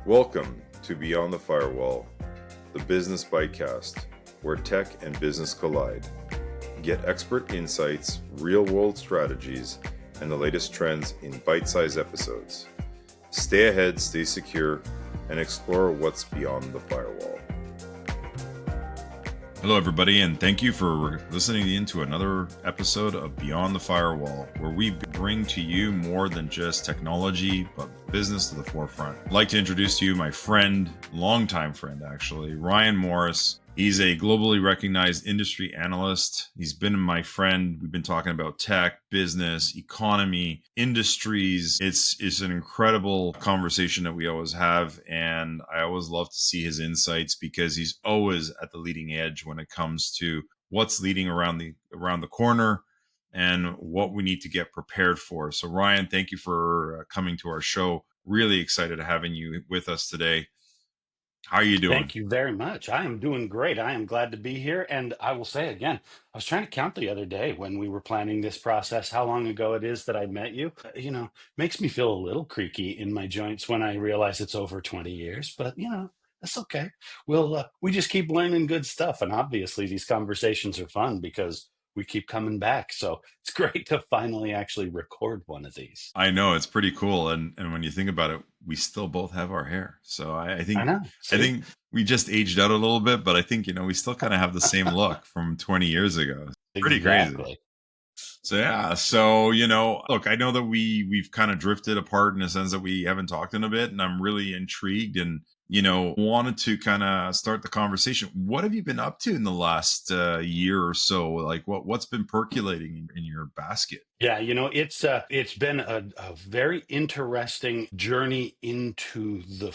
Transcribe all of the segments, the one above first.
Welcome to Beyond the Firewall, the business bytecast, where tech and business collide. Get expert insights, real-world strategies, and the latest trends in bite-sized episodes. Stay ahead, stay secure, and explore what's beyond the firewall. Hello, everybody, and thank you for listening in to another episode of Beyond the Firewall, where we bring to you more than just technology, but business to the forefront. I'd like to introduce to you my friend, longtime friend actually, Ryan Morris. He's a globally recognized industry analyst. He's been my friend. We've been talking about tech, business, economy, industries. It's an incredible conversation that we always have. And I always love to see his insights because he's always at the leading edge when it comes to what's leading around the corner and what we need to get prepared for. So Ryan, thank you for coming to our show. Really excited to having you with us today. How are you doing? Thank you very much. I am doing great. I am glad to be here. And I will say again, I was trying to count the other day when we were planning this process, how long ago it is that I met you. Makes me feel a little creaky in my joints when I realize it's over 20 years, but that's okay. We just keep learning good stuff. And obviously these conversations are fun because we keep coming back. So it's great to finally actually record one of these. I know, it's pretty cool. And when you think about it, we still both have our hair. So I I think know. I See? think we just aged out a little bit, but I think, we still kind of have the same look from 20 years ago. It's pretty crazy. Exactly. So yeah, so look, I know that we've kind of drifted apart in a sense that we haven't talked in a bit, and I'm really intrigued and wanted to kind of start the conversation. What have you been up to in the last year or so? Like what's been percolating in your basket? Yeah, it's been a very interesting journey into the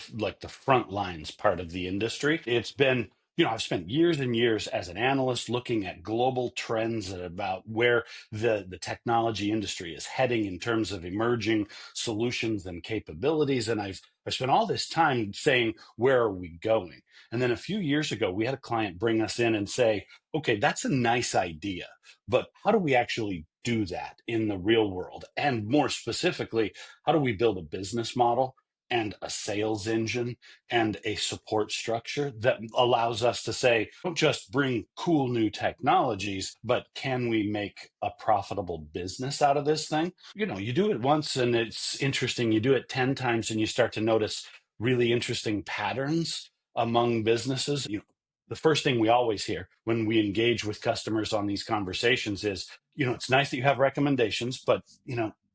front lines part of the industry. It's been, I've spent years and years as an analyst looking at global trends and about where the technology industry is heading in terms of emerging solutions and capabilities. And I've spent all this time saying, where are we going? And then a few years ago, we had a client bring us in and say, okay, that's a nice idea, but how do we actually do that in the real world? And more specifically, how do we build a business model and a sales engine and a support structure that allows us to say, don't just bring cool new technologies, but can we make a profitable business out of this thing? You do it once and it's interesting. You do it 10 times and you start to notice really interesting patterns among businesses. The first thing we always hear when we engage with customers on these conversations is, it's nice that you have recommendations, but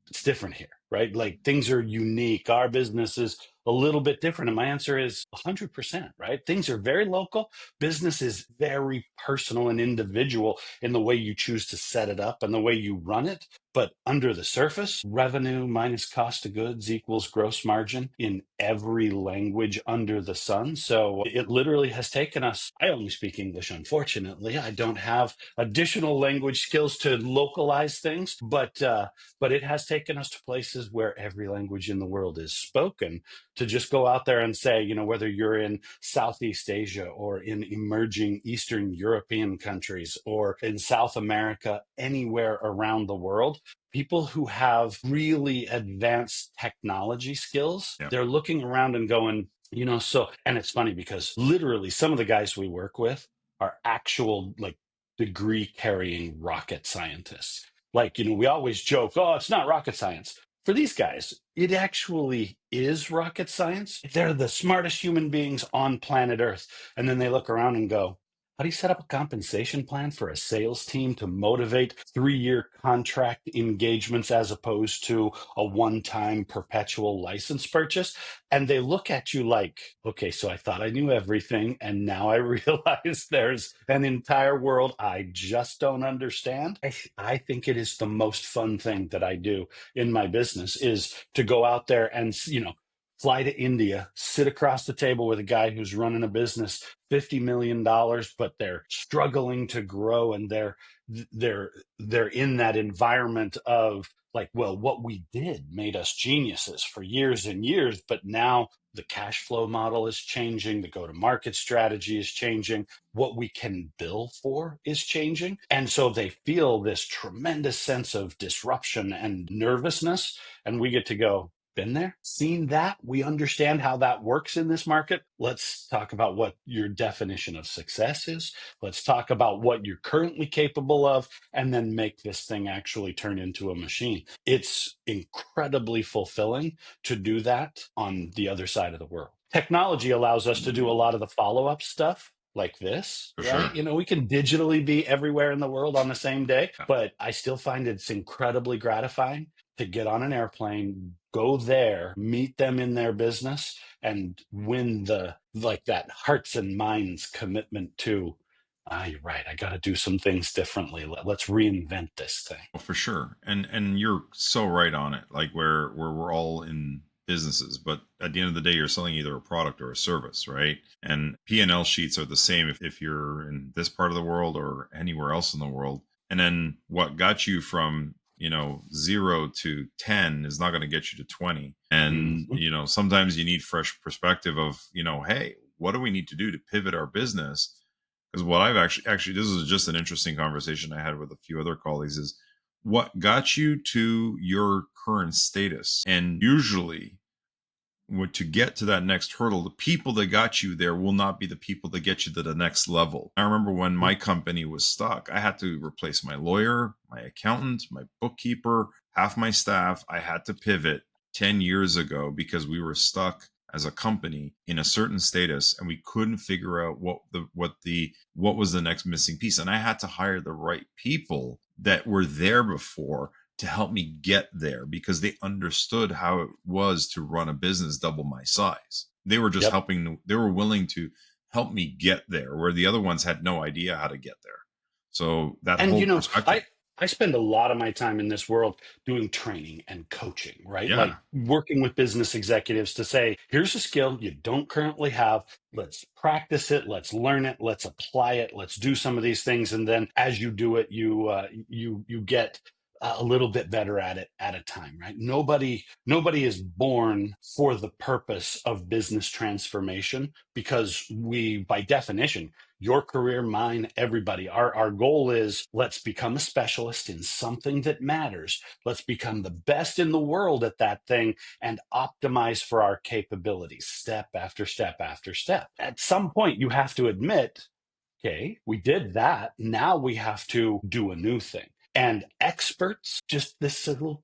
it's different here, right? Like things are unique. Our business is a little bit different. And my answer is 100%, right? Things are very local. Business is very personal and individual in the way you choose to set it up and the way you run it. But under the surface, revenue minus cost of goods equals gross margin in every language under the sun. So it literally has taken us, I only speak English, unfortunately. I don't have additional language skills to localize things, but it has taken us to places where every language in the world is spoken, to just go out there and say, whether you're in Southeast Asia or in emerging Eastern European countries or in South America, anywhere around the world, people who have really advanced technology skills, Yeah. they're looking around and going, and it's funny because literally some of the guys we work with are actual like degree carrying rocket scientists. Like, we always joke, oh, it's not rocket science. For these guys, it actually is rocket science. They're the smartest human beings on planet Earth. And then they look around and go, how do you set up a compensation plan for a sales team to motivate 3-year contract engagements as opposed to a one-time perpetual license purchase? And they look at you like, okay, so I thought I knew everything, and now I realize there's an entire world I just don't understand. I think it is the most fun thing that I do in my business is to go out there and, fly to India, sit across the table with a guy who's running a business, $50 million, but they're struggling to grow and they're in that environment of like, well, what we did made us geniuses for years and years, but now the cash flow model is changing, the go-to-market strategy is changing, what we can bill for is changing. And so they feel this tremendous sense of disruption and nervousness. And we get to go, been there, seen that. We understand how that works in this market. Let's talk about what your definition of success is. Let's talk about what you're currently capable of, and then make this thing actually turn into a machine. It's incredibly fulfilling to do that on the other side of the world. Technology allows us to do a lot of the follow-up stuff like this, For right? sure. We can digitally be everywhere in the world on the same day, Yeah. but I still find it's incredibly gratifying to get on an airplane, go there, meet them in their business, and win the like that hearts and minds commitment to, you're right, I got to do some things differently. Let's reinvent this thing. Well, for sure. And you're so right on it. Like where we're all in businesses, but at the end of the day, you're selling either a product or a service, right? And P&L sheets are the same if you're in this part of the world or anywhere else in the world. And then what got you from 0 to 10 is not going to get you to 20. And Mhm. sometimes you need fresh perspective of hey, what do we need to do to pivot our business? Because what I've actually this is just an interesting conversation I had with a few other colleagues, is what got you to your current status. And usually to get to that next hurdle, the people that got you there will not be the people that get you to the next level. I remember when my company was stuck, I had to replace my lawyer, my accountant, my bookkeeper, half my staff. I had to pivot 10 years ago because we were stuck as a company in a certain status and we couldn't figure out what was the next missing piece. And I had to hire the right people that were there before to help me get there because they understood how it was to run a business double my size. They were just Yep. they were willing to help me get there, where the other ones had no idea how to get there. So that And whole perspective. I spend a lot of my time in this world doing training and coaching, right? Like Yeah. working with business executives to say, here's a skill you don't currently have. Let's practice it. Let's learn it. Let's apply it. Let's do some of these things. And then as you do it, you get a little bit better at it at a time, right? Nobody is born for the purpose of business transformation, because we, by definition, your career, mine, everybody. Our goal is, let's become a specialist in something that matters. Let's become the best in the world at that thing and optimize for our capabilities, step after step after step. At some point, you have to admit, okay, we did that. Now we have to do a new thing. And experts, just this little,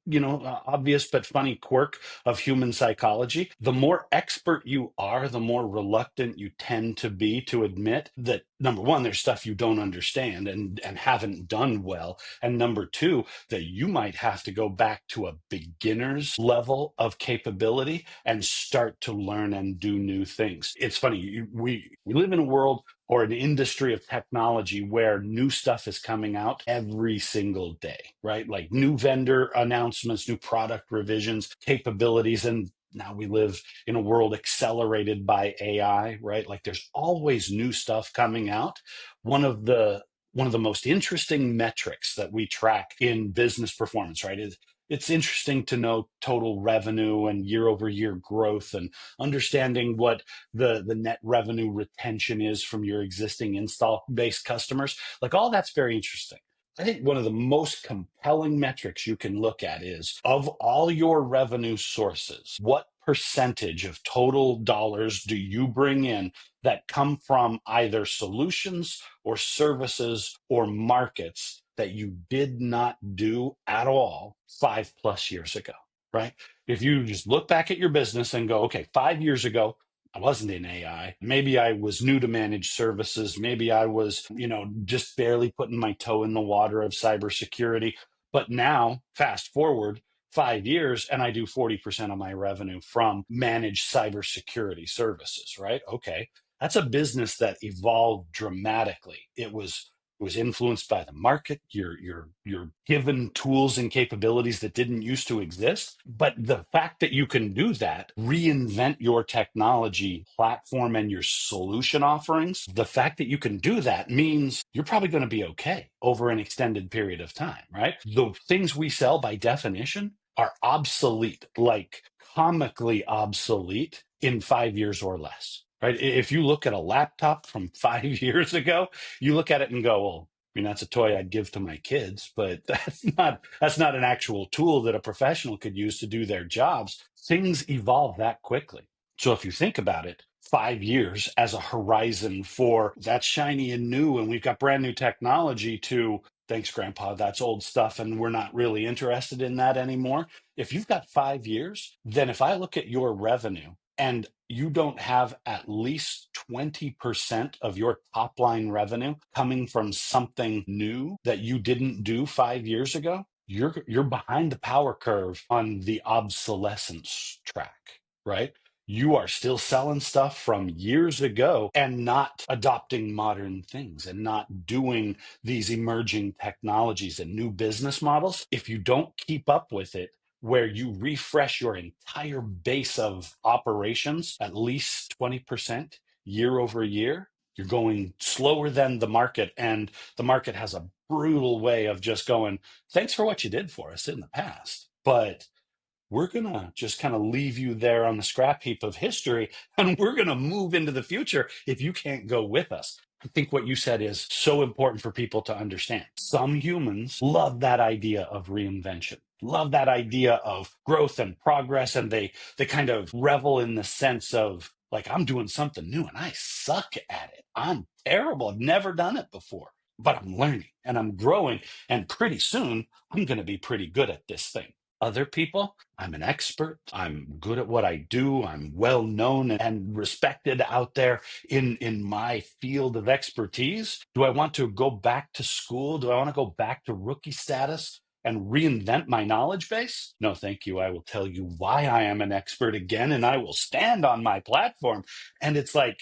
obvious but funny quirk of human psychology. The more expert you are, the more reluctant you tend to be to admit that, number one, there's stuff you don't understand and haven't done well. And number two, that you might have to go back to a beginner's level of capability and start to learn and do new things. It's funny, we live in a world or an industry of technology where new stuff is coming out every single day, right? Like new vendor announcements, new product revisions, capabilities. And now we live in a world accelerated by AI, right? Like there's always new stuff coming out. One of the most interesting metrics that we track in business performance, right, is it's interesting to know total revenue and year over year growth and understanding what the net revenue retention is from your existing install based customers. Like all that's very interesting. I think one of the most compelling metrics you can look at is, of all your revenue sources, what percentage of total dollars do you bring in that come from either solutions or services or markets that you did not do at all 5+ years ago, right? If you just look back at your business and go, okay, 5 years ago, I wasn't in AI. Maybe I was new to managed services. Maybe I was, just barely putting my toe in the water of cybersecurity. But now, fast forward 5 years, and I do 40% of my revenue from managed cybersecurity services, right? Okay. That's a business that evolved dramatically. It was influenced by the market. You're given tools and capabilities that didn't used to exist. But the fact that you can do that, reinvent your technology platform and your solution offerings, the fact that you can do that means you're probably going to be okay over an extended period of time, right? The things we sell by definition are obsolete, like comically obsolete in 5 years or less. Right. If you look at a laptop from 5 years ago, you look at it and go, well, mean, that's a toy I'd give to my kids, but that's not an actual tool that a professional could use to do their jobs. Things evolve that quickly. So if you think about it, 5 years as a horizon for that's shiny and new, and we've got brand new technology to thanks, Grandpa, that's old stuff, and we're not really interested in that anymore. If you've got 5 years, then if I look at your revenue and you don't have at least 20% of your top line revenue coming from something new that you didn't do 5 years ago, you're behind the power curve on the obsolescence track, right? You are still selling stuff from years ago and not adopting modern things and not doing these emerging technologies and new business models. If you don't keep up with it, where you refresh your entire base of operations at least 20% year over year, you're going slower than the market. And the market has a brutal way of just going, thanks for what you did for us in the past. But we're going to just kind of leave you there on the scrap heap of history, and we're going to move into the future if you can't go with us. I think what you said is so important for people to understand. Some humans love that idea of reinvention, love that idea of growth and progress, and they kind of revel in the sense of like, I'm doing something new and I suck at it. I'm terrible. I've never done it before, but I'm learning and I'm growing, and pretty soon I'm going to be pretty good at this thing. Other people, I'm an expert. I'm good at what I do. I'm well known and respected out there in my field of expertise. Do I want to go back to school? Do I want to go back to rookie status and reinvent my knowledge base? No, thank you. I will tell you why I am an expert again, and I will stand on my platform. And it's like,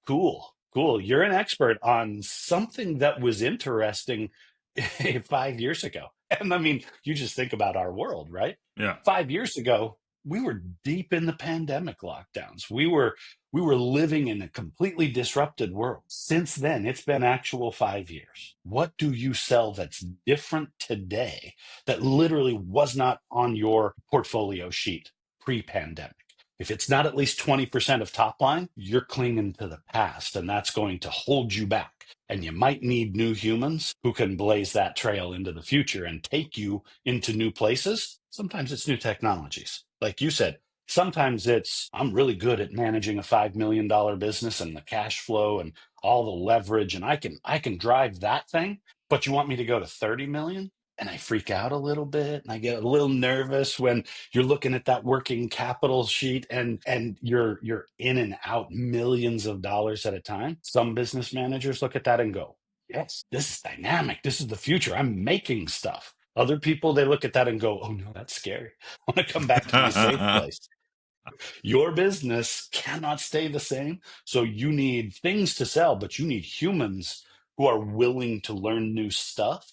cool, cool. You're an expert on something that was interesting 5 years ago. And I mean, you just think about our world, right? Yeah. 5 years ago, we were deep in the pandemic lockdowns. We were living in a completely disrupted world. Since then, it's been actual 5 years. What do you sell that's different today that literally was not on your portfolio sheet pre-pandemic? If it's not at least 20% of top line, you're clinging to the past, and that's going to hold you back. And you might need new humans who can blaze that trail into the future and take you into new places. Sometimes it's new technologies. Like you said, sometimes it's, I'm really good at managing a $5 million business and the cash flow and all the leverage, and I can drive that thing. But you want me to go to 30 million? And I freak out a little bit and I get a little nervous when you're looking at that working capital sheet and you're in and out millions of dollars at a time. Some business managers look at that and go, yes, this is dynamic, this is the future, I'm making stuff. Other people, they look at that and go, oh no, that's scary, I want to come back to my safe place. Your business cannot stay the same. So you need things to sell, but you need humans who are willing to learn new stuff.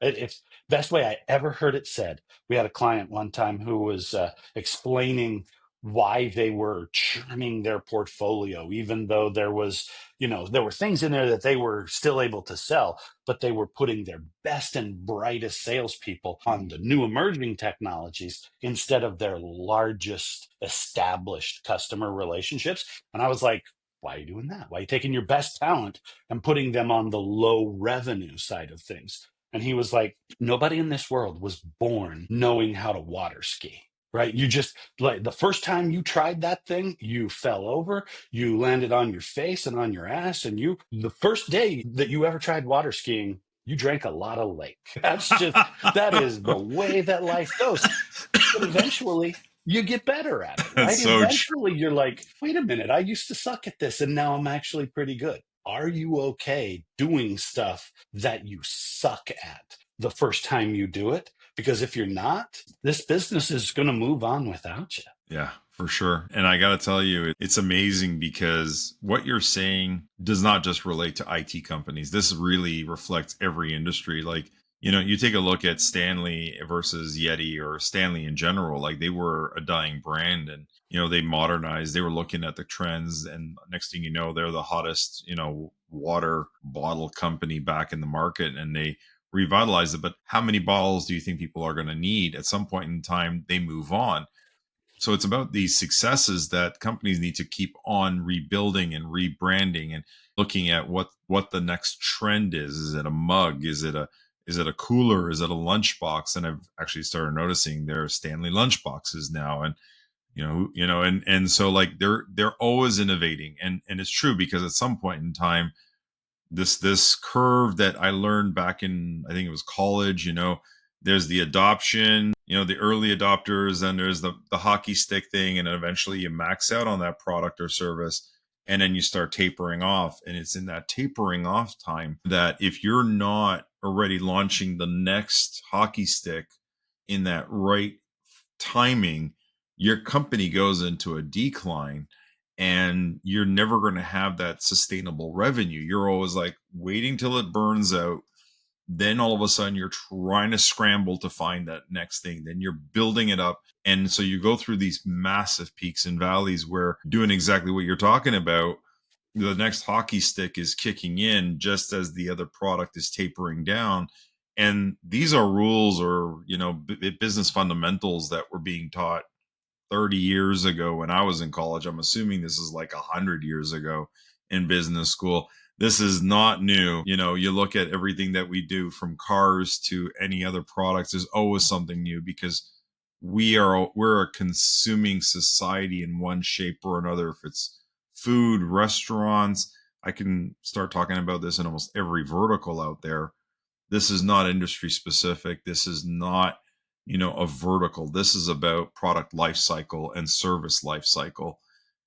It's best way I ever heard it said. We had a client one time who was explaining why they were churning their portfolio, even though there were things in there that they were still able to sell, but they were putting their best and brightest salespeople on the new emerging technologies instead of their largest established customer relationships. And I was like, why are you doing that? Why are you taking your best talent and putting them on the low revenue side of things? And he was like, nobody in this world was born knowing how to water ski. Right. You just like the first time you tried that thing, you fell over, you landed on your face and on your ass. And the first day that you ever tried water skiing, you drank a lot of lake. That is the way that life goes. But eventually you get better at it, That's right? so true. Eventually you're like, wait a minute, I used to suck at this and now I'm actually pretty good. Are you okay doing stuff that you suck at the first time you do it? Because if you're not, this business is going to move on without you. Yeah, for sure. And I got to tell you, it's amazing because what you're saying does not just relate to IT companies. This really reflects every industry. Like, you take a look at Stanley versus Yeti or Stanley in general, like they were a dying brand and, they modernized, they were looking at the trends. And next thing you know, they're the hottest, water bottle company back in the market and they revitalized it. But how many bottles do you think people are going to need? At some point in time, they move on. So it's about these successes that companies need to keep on rebuilding and rebranding and looking at what the next trend is. Is it a mug? Is it a cooler? Is it a lunchbox? And I've actually started noticing there are Stanley lunchboxes now, and and so like they're always innovating, and it's true because at some point in time this curve that I learned back in, I think it was college, there's the adoption, the early adopters, and there's the hockey stick thing, and then eventually you max out on that product or service, and then you start tapering off. And it's in that tapering off time that if you're not already launching the next hockey stick in that right timing, your company goes into a decline, and you're never going to have that sustainable revenue. You're always like waiting till it burns out. Then all of a sudden you're trying to scramble to find that next thing. Then you're building it up. And so you go through these massive peaks and valleys where doing exactly what you're talking about, the next hockey stick is kicking in just as the other product is tapering down. And these are rules or, business fundamentals that were being taught 30 years ago when I was in college. I'm assuming this is like 100 years ago in business school. This is not new. You look at everything that we do from cars to any other products, there's always something new because we're a consuming society in one shape or another. If it's food, restaurants, I can start talking about this in almost every vertical out there. This is not industry specific. This is not, a vertical. This is about product life cycle and service life cycle.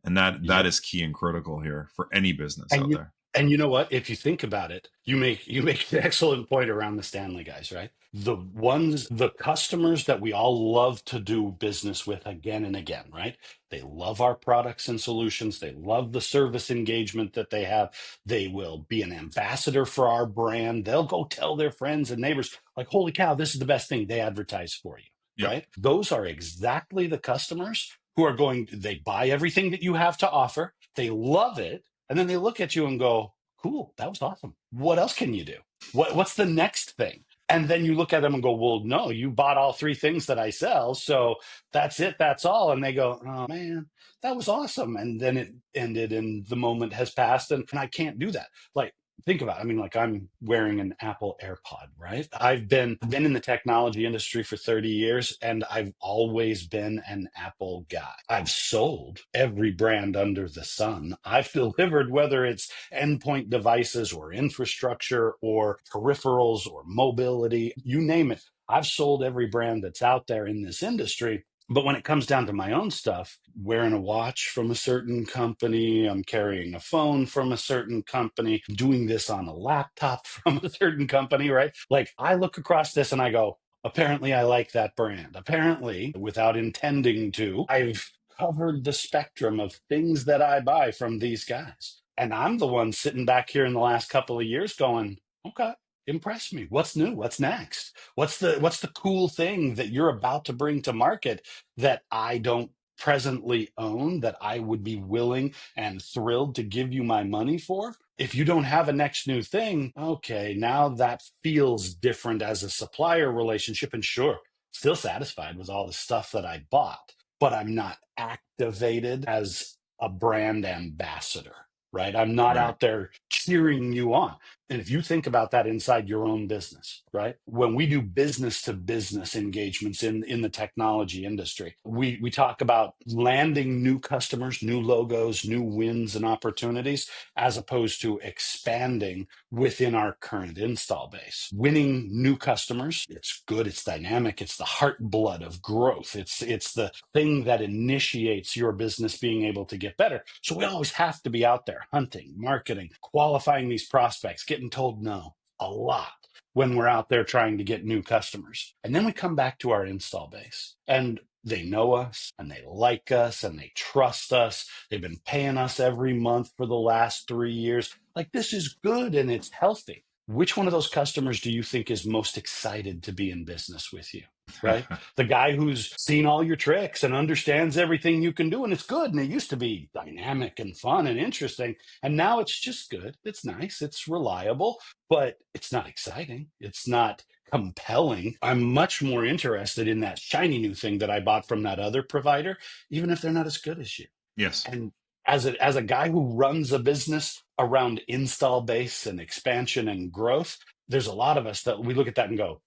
And that Yep. is key and critical here for any business And out you there. and you know what? If you think about it, you make an excellent point around the Stanley guys, right? The customers that we all love to do business with again and again, right? They love our products and solutions. They love the service engagement that they have. They will be an ambassador for our brand. They'll go tell their friends and neighbors, like, holy cow, this is the best thing. They advertise for you, Yep. right? Those are exactly the customers who are they buy everything that you have to offer. They love it, and then they look at you and go, cool, that was awesome. What else can you do? What's the next thing? And then you look at them and go, well, no, you bought all three things that I sell. So that's it. That's all. And they go, oh, man, that was awesome. And then it ended and the moment has passed. And I can't do that. Like, think about it. I mean, like I'm wearing an Apple AirPod, right? I've been in the technology industry for 30 years and I've always been an Apple guy. I've sold every brand under the sun. I've delivered whether it's endpoint devices or infrastructure or peripherals or mobility, you name it. I've sold every brand that's out there in this industry. But when it comes down to my own stuff, wearing a watch from a certain company, I'm carrying a phone from a certain company, doing this on a laptop from a certain company, right? Like I look across this and I go, apparently I like that brand. Apparently, without intending to, I've covered the spectrum of things that I buy from these guys. And I'm the one sitting back here in the last couple of years going, okay, impress me. What's new? What's next? What's the cool thing that you're about to bring to market that I don't presently own that I would be willing and thrilled to give you my money for? If you don't have a next new thing, okay, now that feels different as a supplier relationship. And sure, still satisfied with all the stuff that I bought, but I'm not activated as a brand ambassador, right? I'm not Right. out there cheering you on. And if you think about that inside your own business, right? When we do business to business engagements in the technology industry, we talk about landing new customers, new logos, new wins and opportunities, as opposed to expanding within our current install base. Winning new customers, it's good, it's dynamic, it's the heart blood of growth. It's the thing that initiates your business being able to get better. So we always have to be out there hunting, marketing, qualifying these prospects, getting told no a lot when we're out there trying to get new customers. And then we come back to our install base and they know us and they like us and they trust us. They've been paying us every month for the last 3 years. Like this is good and it's healthy. Which one of those customers do you think is most excited to be in business with you? Right? The guy who's seen all your tricks and understands everything you can do. And it's good. And it used to be dynamic and fun and interesting. And now it's just good. It's nice. It's reliable, but it's not exciting. It's not compelling. I'm much more interested in that shiny new thing that I bought from that other provider, even if they're not as good as you. Yes. And as a guy who runs a business around install base and expansion and growth, there's a lot of us that we look at that and go,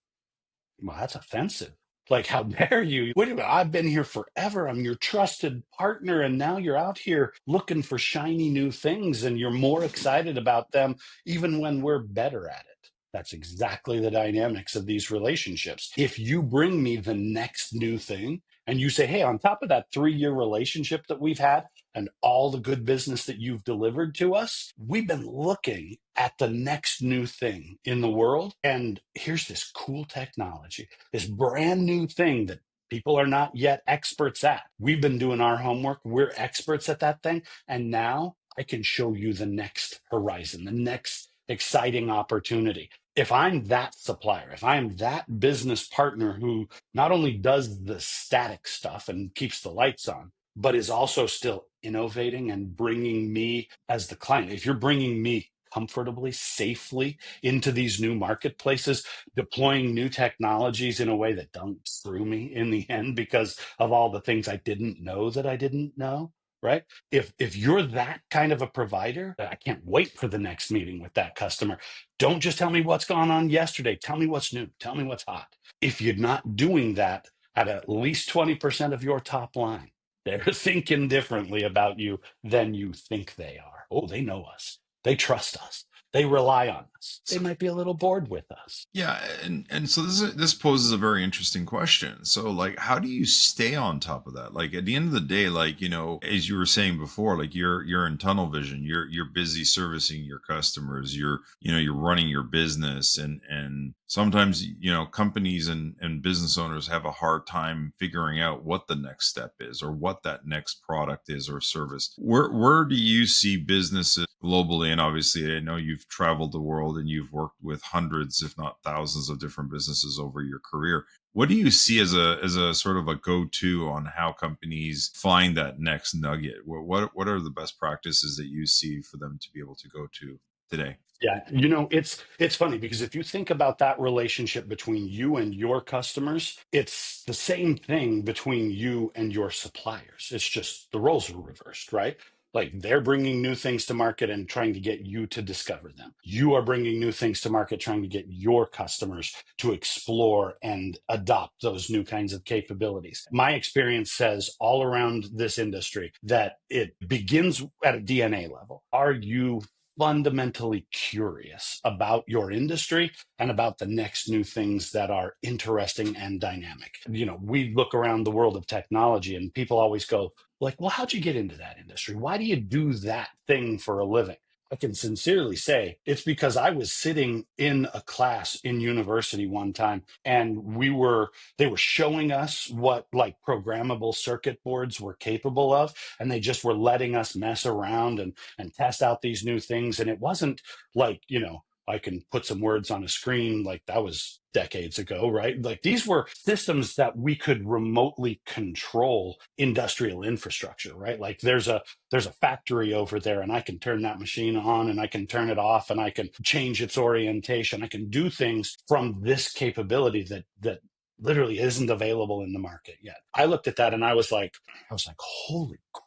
well, that's offensive. Like, how dare you? Wait a minute, I've been here forever. I'm your trusted partner. And now you're out here looking for shiny new things and you're more excited about them, even when we're better at it. That's exactly the dynamics of these relationships. If you bring me the next new thing and you say, hey, on top of that 3-year relationship that we've had and all the good business that you've delivered to us, we've been looking at the next new thing in the world. And here's this cool technology, this brand new thing that people are not yet experts at. We've been doing our homework. We're experts at that thing. And now I can show you the next horizon, the next exciting opportunity. If I'm that supplier, if I'm that business partner who not only does the static stuff and keeps the lights on, but is also still innovating and bringing me as the client, if you're bringing me comfortably, safely into these new marketplaces, deploying new technologies in a way that don't screw me in the end because of all the things I didn't know that I didn't know, right? If you're that kind of a provider, I can't wait for the next meeting with that customer. Don't just tell me what's gone on yesterday. Tell me what's new. Tell me what's hot. If you're not doing that at least 20% of your top line, they're thinking differently about you than you think they are. Oh, they know us. They trust us. They rely on us. They So, might be a little bored with us. yeah, and so this poses a very interesting question. So like, how do you stay on top of that? Like at the end of the day, like as you were saying before, like you're in tunnel vision. You're busy servicing your customers. You're running your business, and sometimes companies and business owners have a hard time figuring out what the next step is or what that next product is or service. Where do you see businesses globally? And obviously, I know you've traveled the world and you've worked with hundreds, if not thousands, of different businesses over your career. What do you see as a sort of a go-to on how companies find that next nugget? What are the best practices that you see for them to be able to go to today? Yeah, it's funny because if you think about that relationship between you and your customers, it's the same thing between you and your suppliers. It's just the roles are reversed, right? Like they're bringing new things to market and trying to get you to discover them. You are bringing new things to market, trying to get your customers to explore and adopt those new kinds of capabilities. My experience says all around this industry that it begins at a DNA level. Are you fundamentally curious about your industry and about the next new things that are interesting and dynamic? We look around the world of technology and people always go like, well, how'd you get into that industry? Why do you do that thing for a living? I can sincerely say it's because I was sitting in a class in university one time and they were showing us what like programmable circuit boards were capable of, and they just were letting us mess around and test out these new things. And it wasn't like, I can put some words on a screen, like that was decades ago, right? Like these were systems that we could remotely control industrial infrastructure, right? Like there's a factory over there and I can turn that machine on and I can turn it off and I can change its orientation. I can do things from this capability that literally isn't available in the market yet. I looked at that and I was like, holy crap,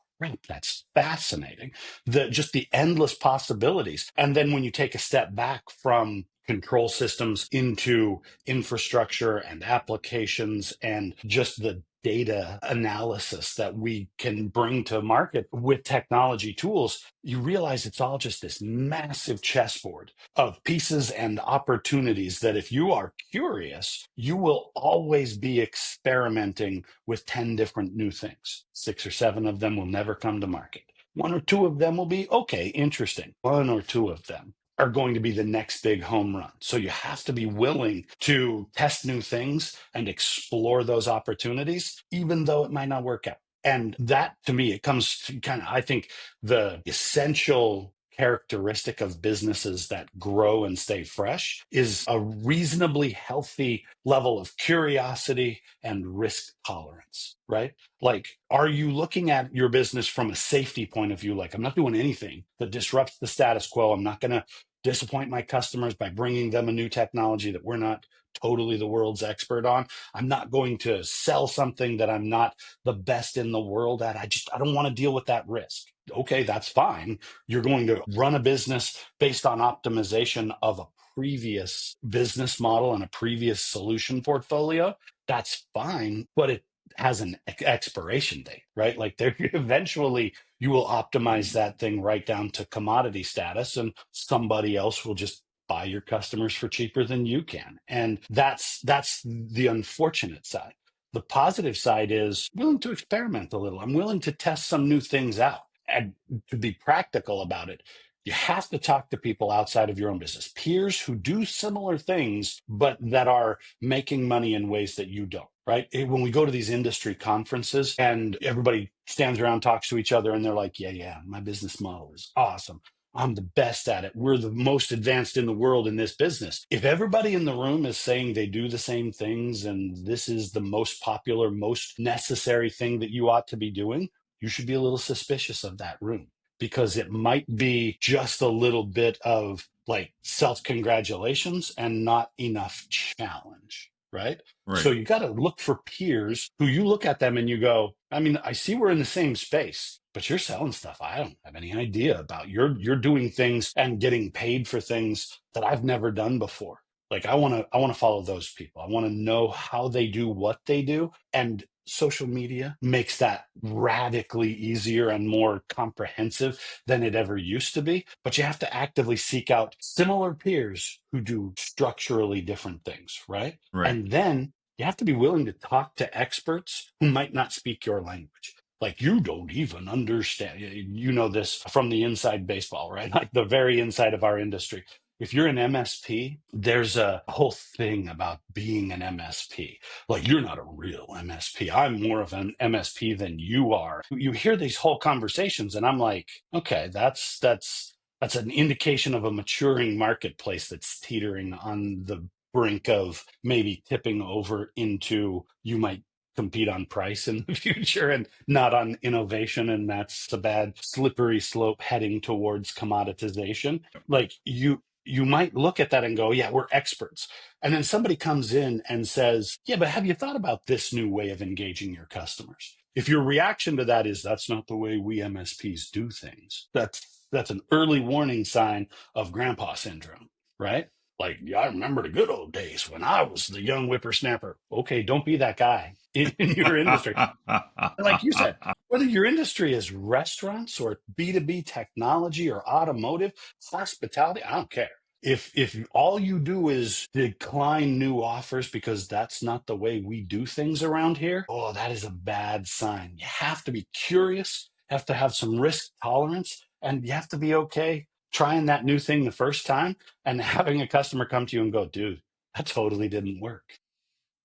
that's fascinating. Just the endless possibilities. And then when you take a step back from control systems into infrastructure and applications and just the data analysis that we can bring to market with technology tools, you realize it's all just this massive chessboard of pieces and opportunities that if you are curious, you will always be experimenting with 10 different new things. 6 or 7 of them will never come to market. 1 or 2 of them will be okay, interesting. 1 or 2 of them are going to be the next big home run. So you have to be willing to test new things and explore those opportunities, even though it might not work out. And that to me, it comes to kind of, I think, the essential characteristic of businesses that grow and stay fresh is a reasonably healthy level of curiosity and risk tolerance, right? Like, are you looking at your business from a safety point of view? Like, I'm not doing anything that disrupts the status quo. I'm not going to disappoint my customers by bringing them a new technology that we're not totally the world's expert on. I'm not going to sell something that I'm not the best in the world at. I don't want to deal with that risk. Okay, that's fine. You're going to run a business based on optimization of a previous business model and a previous solution portfolio. That's fine, but it has an expiration date, right? Like there eventually you will optimize that thing right down to commodity status, and somebody else will just buy your customers for cheaper than you can. And that's the unfortunate side. The positive side is willing to experiment a little. I'm willing to test some new things out. And to be practical about it, you have to talk to people outside of your own business, peers who do similar things, but that are making money in ways that you don't, right? When we go to these industry conferences and everybody stands around, talks to each other, and they're like, yeah, my business model is awesome. I'm the best at it. We're the most advanced in the world in this business. If everybody in the room is saying they do the same things and this is the most popular, most necessary thing that you ought to be doing, you should be a little suspicious of that room, because it might be just a little bit of like self congratulations and not enough challenge, right? Right. So you got to look for peers who you look at them and you go, I mean, I see we're in the same space, but you're selling stuff I don't have any idea about. You're doing things and getting paid for things that I've never done before. Like I want to follow those people. I want to know how they do what they do. And social media makes that radically easier and more comprehensive than it ever used to be. But you have to actively seek out similar peers who do structurally different things, right? Right. And then you have to be willing to talk to experts who might not speak your language. Like you don't even understand. You know this from the inside baseball, right? Like the very inside of our industry. If you're an MSP, there's a whole thing about being an MSP. Like you're not a real MSP. I'm more of an MSP than you are. You hear these whole conversations, and I'm like, okay, that's an indication of a maturing marketplace that's teetering on the brink of maybe tipping over into you might compete on price in the future and not on innovation, and that's a bad slippery slope heading towards commoditization. Like you might look at that and go, yeah, we're experts. And then somebody comes in and says, yeah, but have you thought about this new way of engaging your customers? If your reaction to that is that's not the way we MSPs do things, that's an early warning sign of grandpa syndrome, right? Like, yeah, I remember the good old days when I was the young whippersnapper. Okay, don't be that guy in your industry. Like you said, whether your industry is restaurants or B2B technology or automotive, hospitality, I don't care. If all you do is decline new offers because that's not the way we do things around here, oh, that is a bad sign. You have to be curious, have to have some risk tolerance, and you have to be okay trying that new thing the first time and having a customer come to you and go, dude, that totally didn't work.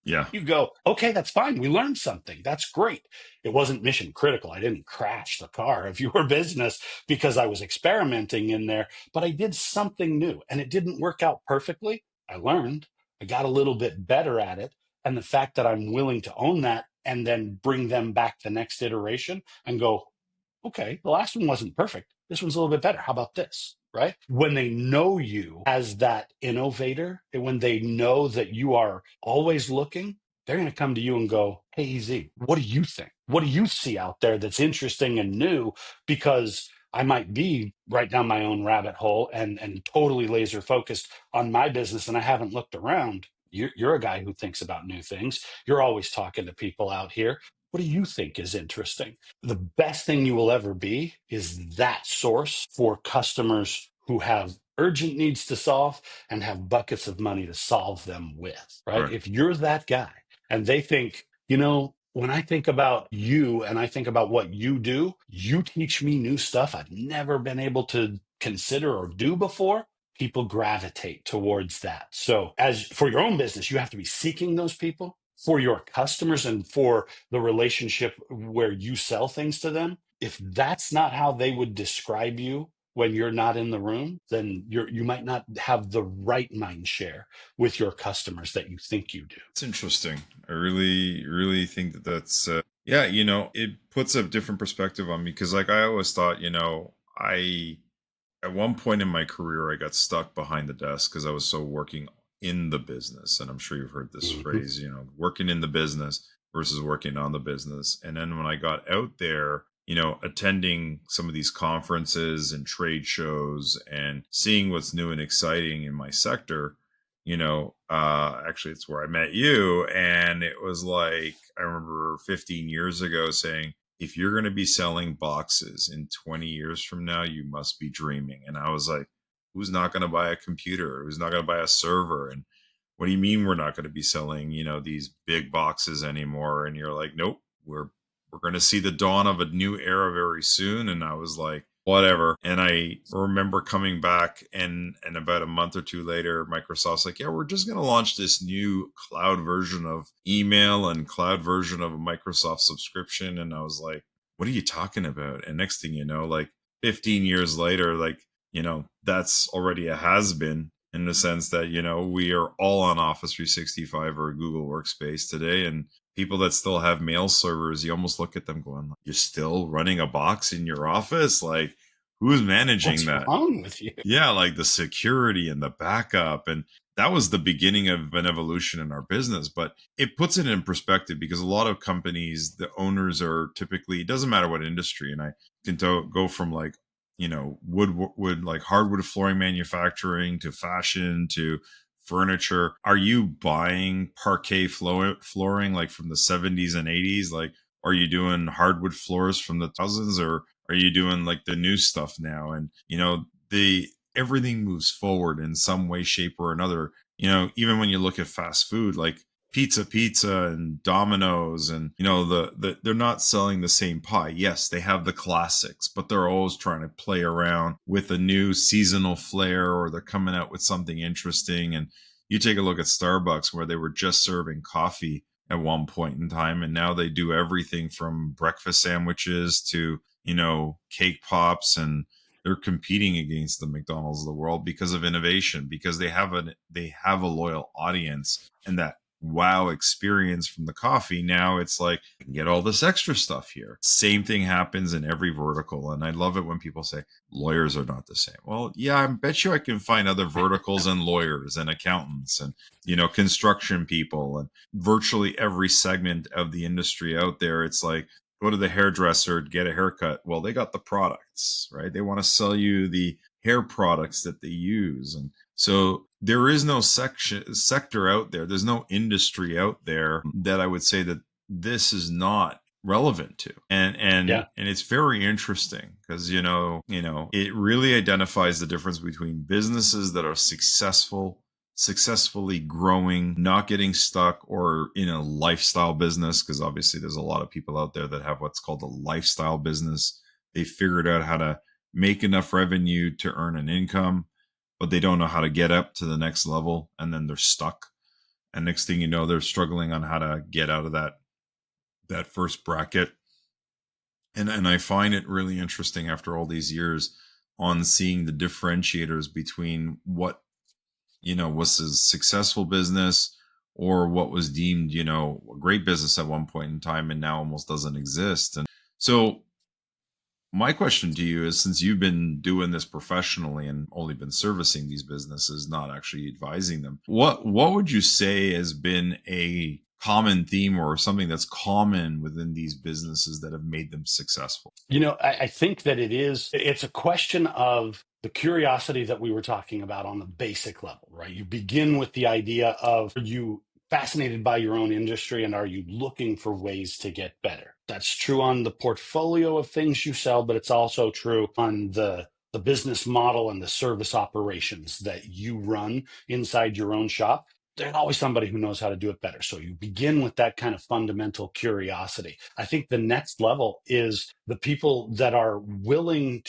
Yeah. You go, okay, that's fine. We learned something. That's great. It wasn't mission critical. I didn't crash the car of your business because I was experimenting in there, but I did something new and it didn't work out perfectly. I learned, I got a little bit better at it. And the fact that I'm willing to own that and then bring them back the next iteration and go, okay, the last one wasn't perfect. This one's a little bit better. How about this? Right? When they know you as that innovator, and when they know that you are always looking, they're going to come to you and go, hey, EZ, what do you think? What do you see out there that's interesting and new? Because I might be right down my own rabbit hole and totally laser focused on my business and I haven't looked around. You're a guy who thinks about new things. You're always talking to people out here. What do you think is interesting? The best thing you will ever be is that source for customers who have urgent needs to solve and have buckets of money to solve them with, right? Right. If you're that guy and they think, when I think about you and I think about what you do, you teach me new stuff I've never been able to consider or do before. People gravitate towards that. So, as for your own business, you have to be seeking those people. For your customers and for the relationship where you sell things to them, if that's not how they would describe you when you're not in the room, then you might not have the right mind share with your customers that you think you do. It's interesting. I really, really think that that's, yeah, it puts a different perspective on me because, like, I always thought, I At one point in my career, I got stuck behind the desk because I was so working in the business. And I'm sure you've heard this Mhm. phrase, working in the business versus working on the business. And then when I got out there, attending some of these conferences and trade shows and seeing what's new and exciting in my sector, actually, it's where I met you. And it was like, I remember 15 years ago saying, if you're going to be selling boxes in 20 years from now, you must be dreaming. And I was like, who's not going to buy a computer? Who's not going to buy a server? And what do you mean we're not going to be selling, these big boxes anymore? And you're like, nope, we're going to see the dawn of a new era very soon. And I was like, whatever. And I remember coming back and about a month or two later, Microsoft's like, yeah, we're just going to launch this new cloud version of email and cloud version of a Microsoft subscription. And I was like, what are you talking about? And next thing you know, like 15 years later, like, that's already a has been, in the sense that, we are all on Office 365 or Google Workspace today. And people that still have mail servers, you almost look at them going, you're still running a box in your office? Like, who's managing What's that? wrong with you? Yeah, like the security and the backup. And that was the beginning of an evolution in our business. But it puts it in perspective because a lot of companies, the owners are typically, it doesn't matter what industry. And I can go from like, wood, like hardwood flooring manufacturing to fashion to furniture. Are you buying parquet flooring like from the 70s and 80s? Like, are you doing hardwood floors from the thousands, or are you doing like the new stuff now? And the everything moves forward in some way, shape, or another. Even when you look at fast food, like pizza and Domino's, and they're not selling the same pie. Yes, they have the classics, but they're always trying to play around with a new seasonal flair, or they're coming out with something interesting. And you take a look at Starbucks, where they were just serving coffee at one point in time, and now they do everything from breakfast sandwiches to cake pops, and they're competing against the McDonald's of the world because of innovation, because they have a loyal audience, and that wow experience from the coffee. Now it's like, I can get all this extra stuff here. Same thing happens in every vertical. And I love it when people say lawyers are not the same. Well, yeah, I bet you I can find other verticals and lawyers and accountants and construction people and virtually every segment of the industry out there. It's like, go to the hairdresser, get a haircut. Well, they got the products, right? They want to sell you the hair products that they use. And so there is no sector out there. There's no industry out there that I would say that this is not relevant to. And Yeah. and it's very interesting because it really identifies the difference between businesses that are successfully growing, not getting stuck, or in a lifestyle business, because obviously there's a lot of people out there that have what's called a lifestyle business. They figured out how to make enough revenue to earn an income, but they don't know how to get up to the next level, and then they're stuck. And next thing you know, they're struggling on how to get out of that first bracket. And I find it really interesting after all these years on seeing the differentiators between what was a successful business, or what was deemed a great business at one point in time and now almost doesn't exist. And so my question to you is, since you've been doing this professionally and only been servicing these businesses, not actually advising them, what would you say has been a common theme or something that's common within these businesses that have made them successful? I think that it's a question of the curiosity that we were talking about on the basic level, right? You begin with the idea of, are you fascinated by your own industry and are you looking for ways to get better? That's true on the portfolio of things you sell, but it's also true on the business model and the service operations that you run inside your own shop. There's always somebody who knows how to do it better. So you begin with that kind of fundamental curiosity. I think the next level is the people that they're willing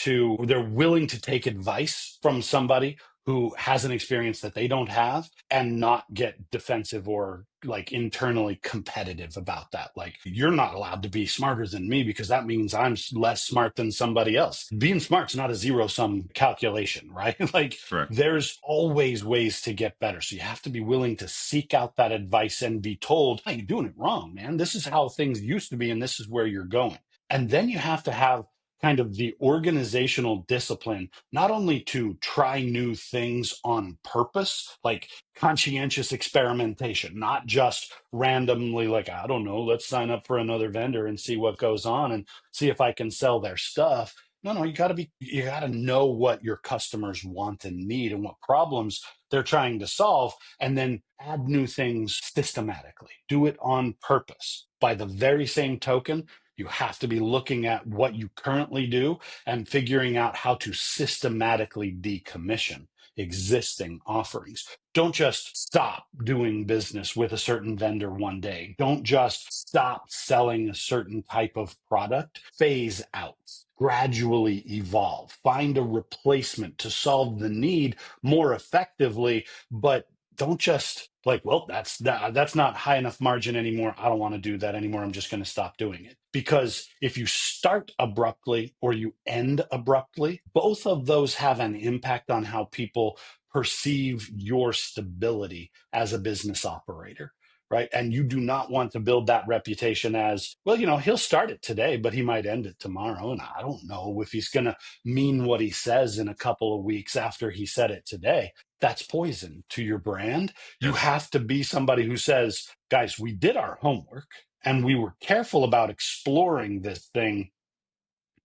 to take advice from somebody who has an experience that they don't have and not get defensive or like internally competitive about that. Like, you're not allowed to be smarter than me because that means I'm less smart than somebody else. Being smart's not a zero sum calculation, right? Like, Correct. there's always ways to get better. So you have to be willing to seek out that advice and be told, hey, you're doing it wrong, man. This is how things used to be, and this is where you're going. And then you have to have kind of the organizational discipline, not only to try new things on purpose, like conscientious experimentation, not just randomly, like, I don't know, let's sign up for another vendor and see what goes on and see if I can sell their stuff. No, you got to know what your customers want and need and what problems they're trying to solve, and then add new things systematically. Do it on purpose. By the very same token, you have to be looking at what you currently do and figuring out how to systematically decommission existing offerings. Don't just stop doing business with a certain vendor one day. Don't just stop selling a certain type of product. Phase out, gradually evolve, find a replacement to solve the need more effectively, but don't just like, well, that's not high enough margin anymore. I don't want to do that anymore. I'm just going to stop doing it. Because if you start abruptly or you end abruptly, both of those have an impact on how people perceive your stability as a business operator. Right. And you do not want to build that reputation as, well, he'll start it today, but he might end it tomorrow. And I don't know if he's going to mean what he says in a couple of weeks after he said it today. That's poison to your brand. You Yes. have to be somebody who says, guys, we did our homework and we were careful about exploring this thing.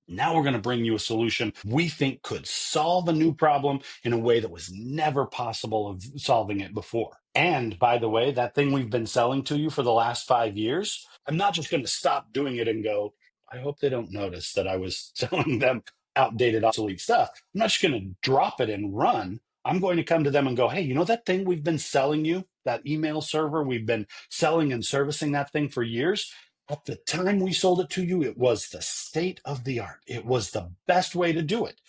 Now we're going to bring you a solution we think could solve a new problem in a way that was never possible of solving it before. And by the way, that thing we've been selling to you for the last 5 years, I'm not just going to stop doing it and go, I hope they don't notice that I was selling them outdated, obsolete stuff. I'm not just going to drop it and run. I'm going to come to them and go, hey, that thing we've been selling you, that email server, we've been selling and servicing that thing for years. At the time we sold it to you, it was the state of the art. It was the best way to do it.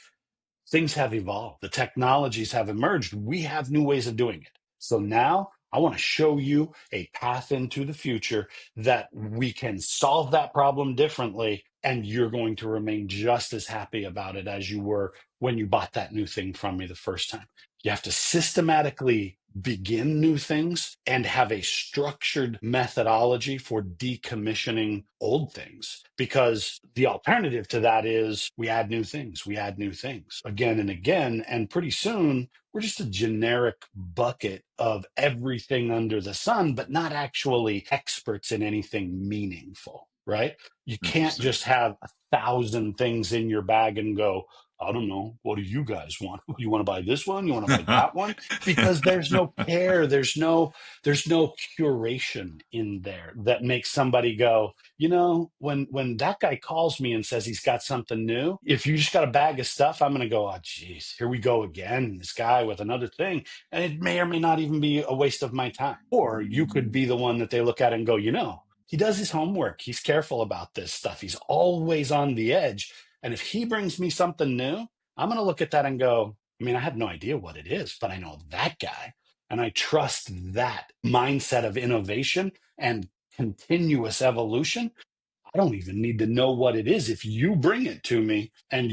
Things have evolved. The technologies have emerged. We have new ways of doing it. So now I want to show you a path into the future that we can solve that problem differently. And you're going to remain just as happy about it as you were when you bought that new thing from me the first time. You have to systematically begin new things and have a structured methodology for decommissioning old things, because the alternative to that is we add new things, again and again, and pretty soon we're just a generic bucket of everything under the sun, but not actually experts in anything meaningful. Right? You can't Interesting. just have 1,000 things in your bag and go, I don't know, what do you guys want? You want to buy this one? You want to buy that one? Because there's no care, there's no curation in there that makes somebody go, when that guy calls me and says he's got something new, if you just got a bag of stuff, I'm going to go, oh geez, here we go again, this guy with another thing. And it may or may not even be a waste of my time. Or you could be the one that they look at and go, he does his homework, he's careful about this stuff, he's always on the edge. And if he brings me something new, I'm going to look at that and go, I mean, I have no idea what it is, but I know that guy. And I trust that mindset of innovation and continuous evolution. I don't even need to know what it is. If you bring it to me and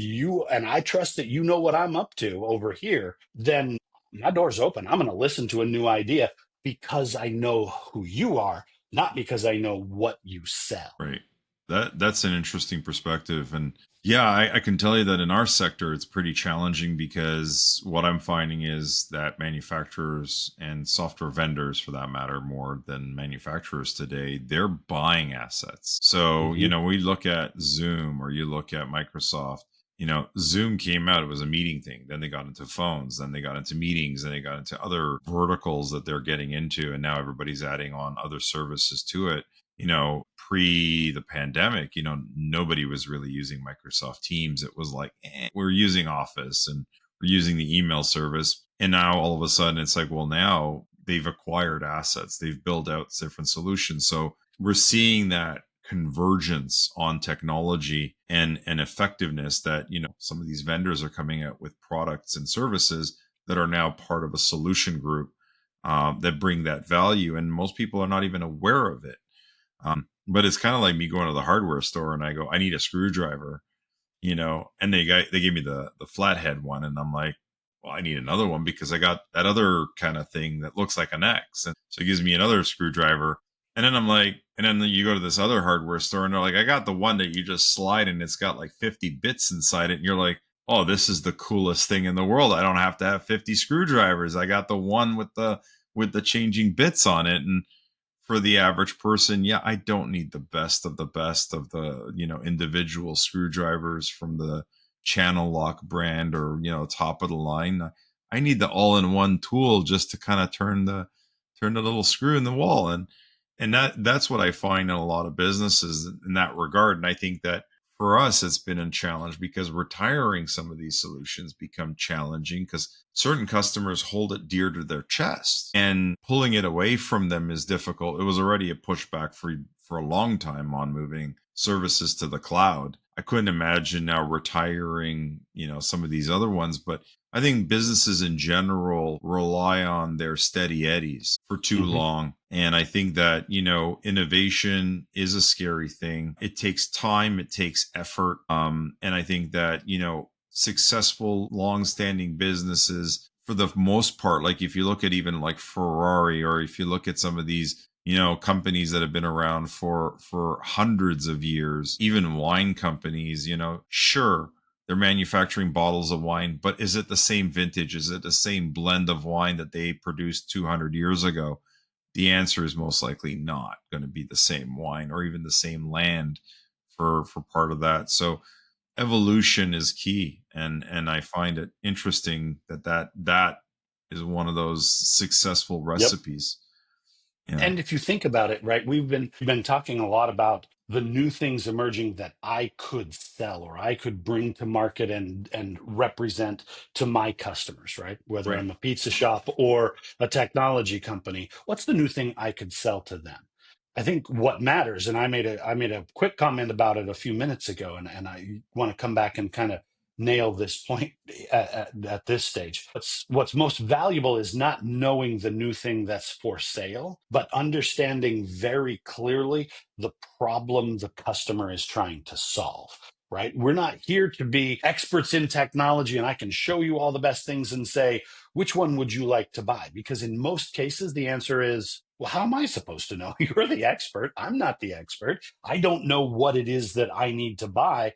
I trust that you know what I'm up to over here, then my door's open. I'm going to listen to a new idea because I know who you are, not because I know what you sell. Right. That's an interesting perspective. And yeah, I can tell you that in our sector it's pretty challenging, because what I'm finding is that manufacturers and software vendors, for that matter, more than manufacturers today, they're buying assets. So, Mhm. we look at Zoom, or you look at Microsoft. Zoom came out, it was a meeting thing. Then they got into phones, then they got into meetings, and they got into other verticals that they're getting into. And now everybody's adding on other services to it. Pre the pandemic, nobody was really using Microsoft Teams. It was like, we're using Office and we're using the email service. And now all of a sudden it's like, well, now they've acquired assets, they've built out different solutions. So we're seeing that convergence on technology and effectiveness, that, some of these vendors are coming out with products and services that are now part of a solution group, that bring that value. And most people are not even aware of it. But it's kind of like me going to the hardware store and I go, I need a screwdriver, and they gave me the flathead one, and I'm like, well, I need another one because I got that other kind of thing that looks like an X, and so it gives me another screwdriver. And then I'm like, and then you go to this other hardware store and they're like, I got the one that you just slide and it's got like 50 bits inside it. And you're like, oh, this is the coolest thing in the world. I don't have to have 50 screwdrivers. I got the one with the changing bits on it. And for the average person, yeah, I don't need the best of the, individual screwdrivers from the channel lock brand or, top of the line. I need the all-in-one tool just to kind of turn the little screw in the wall. And that's what I find in a lot of businesses in that regard. And I think that for us, it's been a challenge because retiring some of these solutions become challenging because certain customers hold it dear to their chest, and pulling it away from them is difficult. It was already a pushback for a long time on moving services to the cloud. I couldn't imagine now retiring, some of these other ones, but I think businesses in general rely on their steady eddies for too Hmm. long. And I think that, innovation is a scary thing. It takes time, it takes effort. And I think that, successful, long-standing businesses, for the most part, like if you look at even like Ferrari, or if you look at some of these, companies that have been around for hundreds of years, even wine companies, sure, they're manufacturing bottles of wine, but is it the same vintage? Is it the same blend of wine that they produced 200 years ago? The answer is most likely not going to be the same wine or even the same land for part of that. So evolution is key, and I find it interesting that is one of those successful Yep. recipes. Yeah. And if you think about it, right, we've been talking a lot about the new things emerging that I could sell or I could bring to market and represent to my customers, right? Whether Right. I'm a pizza shop or a technology company, what's the new thing I could sell to them? I think what matters, and I made a quick comment about it a few minutes ago, and I want to come back and kind of nail this point at this stage. What's most valuable is not knowing the new thing that's for sale, but understanding very clearly the problem the customer is trying to solve. Right? We're not here to be experts in technology and I can show you all the best things and say, which one would you like to buy? Because in most cases, the answer is, well, how am I supposed to know? You're the expert. I'm not the expert. I don't know what it is that I need to buy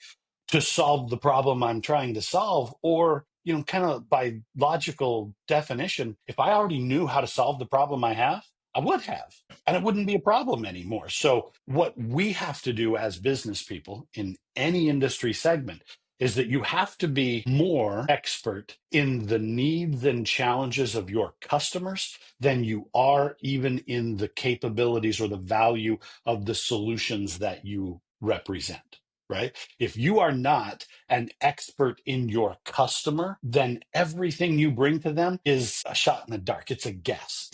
to solve the problem I'm trying to solve. Or, kind of by logical definition, if I already knew how to solve the problem I have, I would have, and it wouldn't be a problem anymore. So, what we have to do as business people in any industry segment is that you have to be more expert in the needs and challenges of your customers than you are even in the capabilities or the value of the solutions that you represent. Right? If you are not an expert in your customer, then everything you bring to them is a shot in the dark. It's a guess.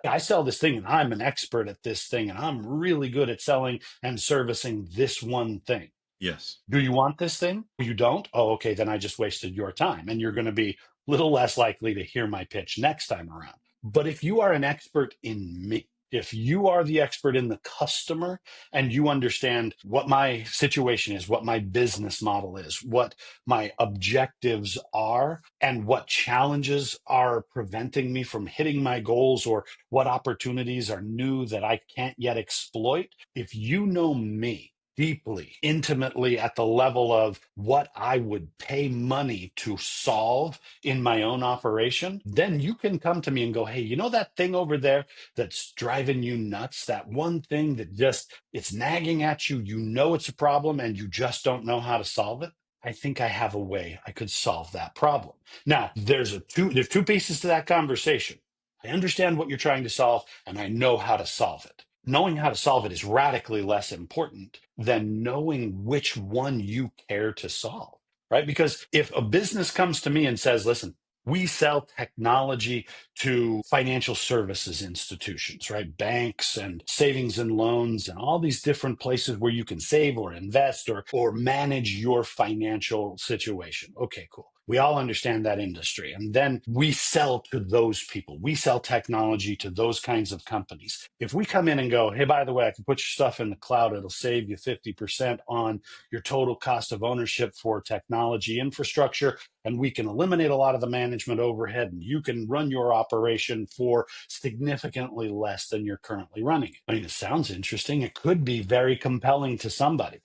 I sell this thing and I'm an expert at this thing and I'm really good at selling and servicing this one thing. Yes. Do you want this thing? You don't? Oh, okay, then I just wasted your time. And you're going to be a little less likely to hear my pitch next time around. But if you are an expert in me, if you are the expert in the customer and you understand what my situation is, what my business model is, what my objectives are, and what challenges are preventing me from hitting my goals or what opportunities are new that I can't yet exploit, if you know me, deeply, intimately at the level of what I would pay money to solve in my own operation, then you can come to me and go, hey, you know that thing over there that's driving you nuts? That one thing that just it's nagging at you, you know it's a problem and you just don't know how to solve it. I think I have a way I could solve that problem. Now, there's two pieces to that conversation. I understand what you're trying to solve and I know how to solve it. Knowing how to solve it is radically less important than knowing which one you care to solve, right? Because if a business comes to me and says, listen, we sell technology to financial services institutions, right? Banks and savings and loans and all these different places where you can save or invest or manage your financial situation. Okay, cool. We all understand that industry. And then we sell to those people. We sell technology to those kinds of companies. If we come in and go, hey, by the way, I can put your stuff in the cloud, it'll save you 50% on your total cost of ownership for technology infrastructure, and we can eliminate a lot of the management overhead, and you can run your operation for significantly less than you're currently running it. I mean, it sounds interesting. It could be very compelling to somebody.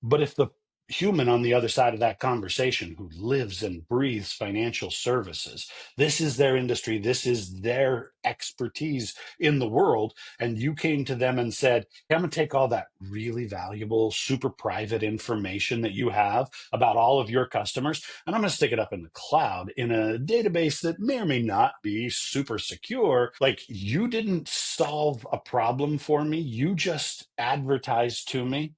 But if the human on the other side of that conversation who lives and breathes financial services, this is their industry, this is their expertise in the world, and you came to them and said, hey, I'm going to take all that really valuable, super private information that you have about all of your customers, and I'm going to stick it up in the cloud in a database that may or may not be super secure. Like, you didn't solve a problem for me. You just advertised to me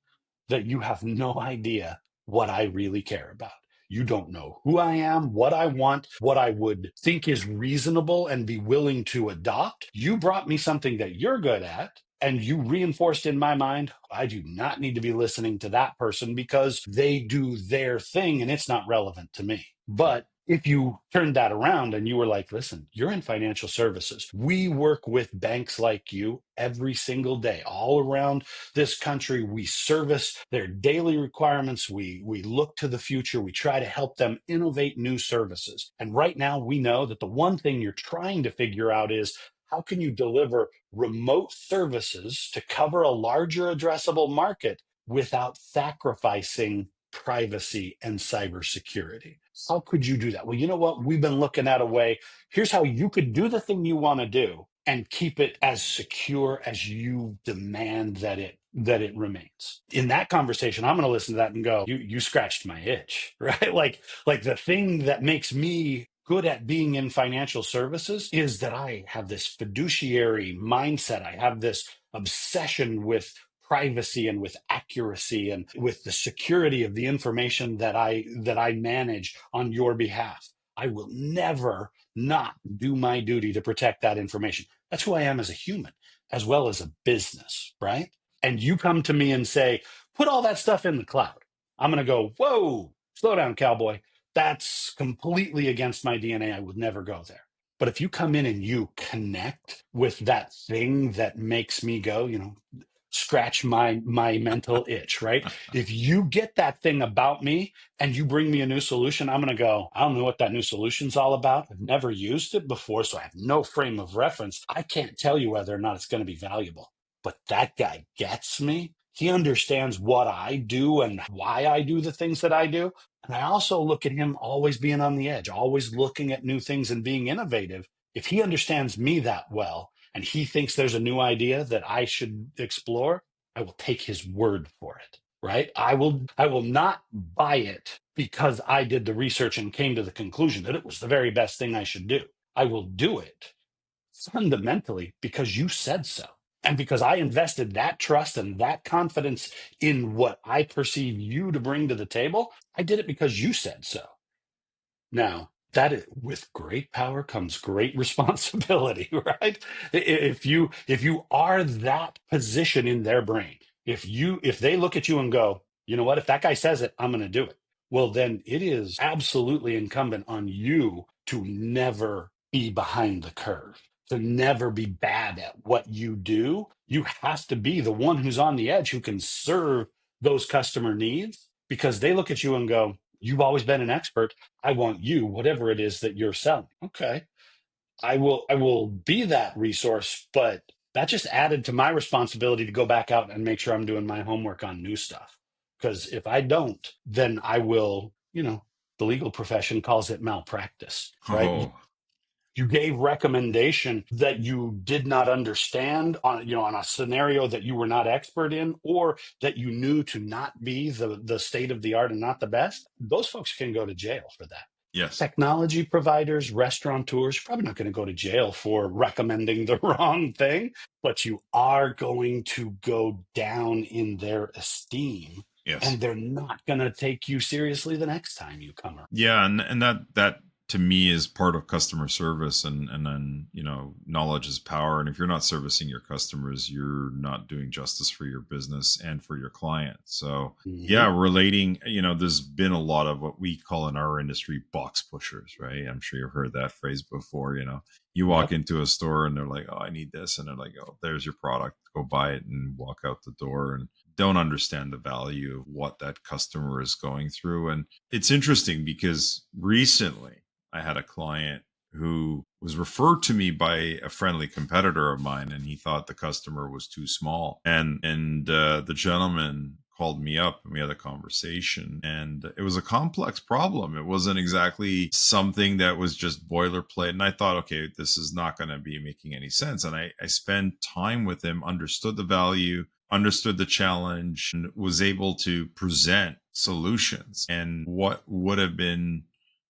that you have no idea what I really care about. You don't know who I am, what I want, what I would think is reasonable and be willing to adopt. You brought me something that you're good at, and you reinforced in my mind, I do not need to be listening to that person because they do their thing and it's not relevant to me. But if you turned that around and you were like, listen, you're in financial services. We work with banks like you every single day, all around this country. We service their daily requirements. We look to the future. We try to help them innovate new services. And right now, we know that the one thing you're trying to figure out is how can you deliver remote services to cover a larger addressable market without sacrificing privacy and cybersecurity? How could you do that? Well, you know what? We've been looking at a way. Here's how you could do the thing you want to do and keep it as secure as you demand that it remains. In that conversation, I'm going to listen to that and go, you scratched my itch, right? Like the thing that makes me good at being in financial services is that I have this fiduciary mindset. I have this obsession with privacy and with accuracy and with the security of the information that I manage on your behalf. I will never not do my duty to protect that information. That's who I am as a human, as well as a business, right? And you come to me and say, put all that stuff in the cloud. I'm going to go, whoa, slow down, cowboy. That's completely against my DNA. I would never go there. But if you come in and you connect with that thing that makes me go, scratch my mental itch, right? If you get that thing about me and you bring me a new solution, I'm going to go, I don't know what that new solution's all about. I've never used it before, so I have no frame of reference. I can't tell you whether or not it's going to be valuable. But that guy gets me. He understands what I do and why I do the things that I do. And I also look at him always being on the edge, always looking at new things and being innovative. If he understands me that well, and he thinks there's a new idea that I should explore, I will take his word for it, right? I will not buy it because I did the research and came to the conclusion that it was the very best thing I should do. I will do it fundamentally because you said so. And because I invested that trust and that confidence in what I perceive you to bring to the table, I did it because you said so. Now, that is, with great power comes great responsibility, right? If you are that position in their brain, if they look at you and go, you know what, if that guy says it, I'm going to do it. Well, then it is absolutely incumbent on you to never be behind the curve, to never be bad at what you do. You have to be the one who's on the edge who can serve those customer needs because they look at you and go, you've always been an expert. I want you, whatever it is that you're selling. Okay. I will be that resource, but that just added to my responsibility to go back out and make sure I'm doing my homework on new stuff. Because if I don't, then I will, the legal profession calls it malpractice, right? Oh, You gave recommendation that you did not understand on a scenario that you were not expert in, or that you knew to not be the state of the art and not the best. Those folks can go to jail for that. yes. Technology providers, restaurateurs, you're probably not going to go to jail for recommending the wrong thing, but you are going to go down in their esteem, Yes. and they're not going to take you seriously the next time you come around. Yeah, and that to me is part of customer service, and then knowledge is power, and if you're not servicing your customers, you're not doing justice for your business and for your client. So yeah, Mhm. relating, there's been a lot of what we call in our industry box pushers, right? I'm sure you've heard that phrase before. You walk Yep. into a store and they're like, oh, I need this, and they're like, oh, there's your product, go buy it, and walk out the door, and don't understand the value of what that customer is going through. And it's interesting because recently I had a client who was referred to me by a friendly competitor of mine, and he thought the customer was too small. And the gentleman called me up and we had a conversation, and it was a complex problem. It wasn't exactly something that was just boilerplate. And I thought, okay, this is not going to be making any sense. And I spent time with him, understood the value, understood the challenge, and was able to present solutions. And what would have been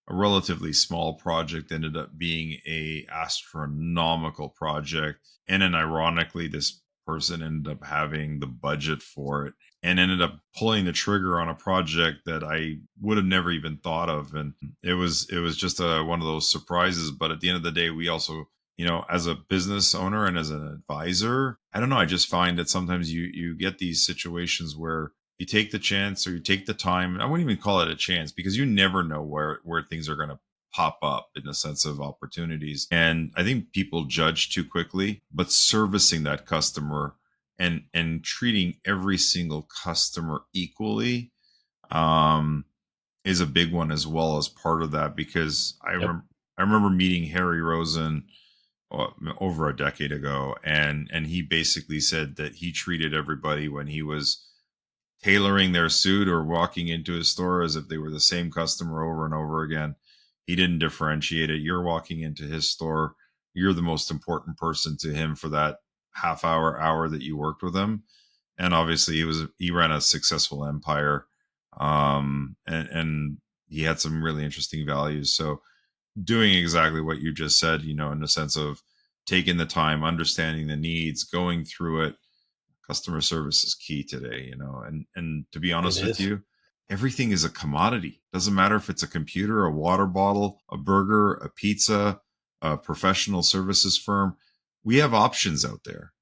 a relatively small project ended up being a astronomical project. And then ironically, this person ended up having the budget for it and ended up pulling the trigger on a project that I would have never even thought of. And it was just one of those surprises. But at the end of the day, we also, as a business owner and as an advisor, I don't know, I just find that sometimes you get these situations where you take the chance or you take the time. I wouldn't even call it a chance, because you never know where things are going to pop up in the sense of opportunities. And I think people judge too quickly, but servicing that customer and treating every single customer equally is a big one as well as part of that. Because Yep. I remember meeting Harry Rosen over a decade ago, and he basically said that he treated everybody when he was tailoring their suit or walking into his store as if they were the same customer over and over again. He didn't differentiate it. You're walking into his store, you're the most important person to him for that half hour that you worked with him. And obviously he ran a successful empire, and he had some really interesting values. So doing exactly what you just said, in the sense of taking the time, understanding the needs, going through it. Customer service is key today, and to be It honest with is. you, everything is a commodity. Doesn't matter if it's a computer, a water bottle, a burger, a pizza, a professional services firm. We have options out there.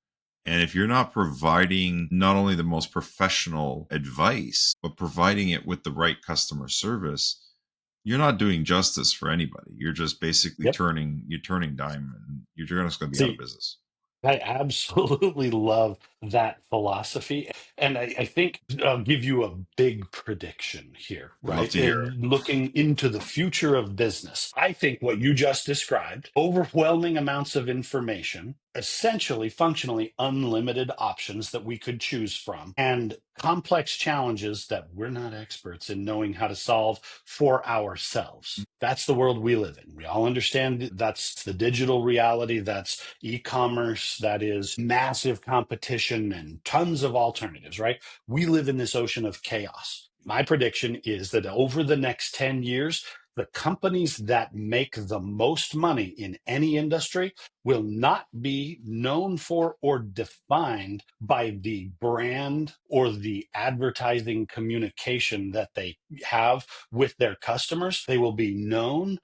And if you're not providing not only the most professional advice, but providing it with the right customer service, you're not doing justice for anybody. You're just basically Yep. turning dime, and you're just going to be out of See, business. I absolutely love that philosophy. And I think I'll give you a big prediction here, Love right? to hear And looking into the future of business, I think what you just described, overwhelming amounts of information, essentially functionally unlimited options that we could choose from, and complex challenges that we're not experts in knowing how to solve for ourselves. That's the world we live in. We all understand that's the digital reality. That's e-commerce, that is massive competition and tons of alternatives, right? We live in this ocean of chaos. My prediction is that over the next 10 years, the companies that make the most money in any industry will not be known for or defined by the brand or the advertising communication that they have with their customers. They will be known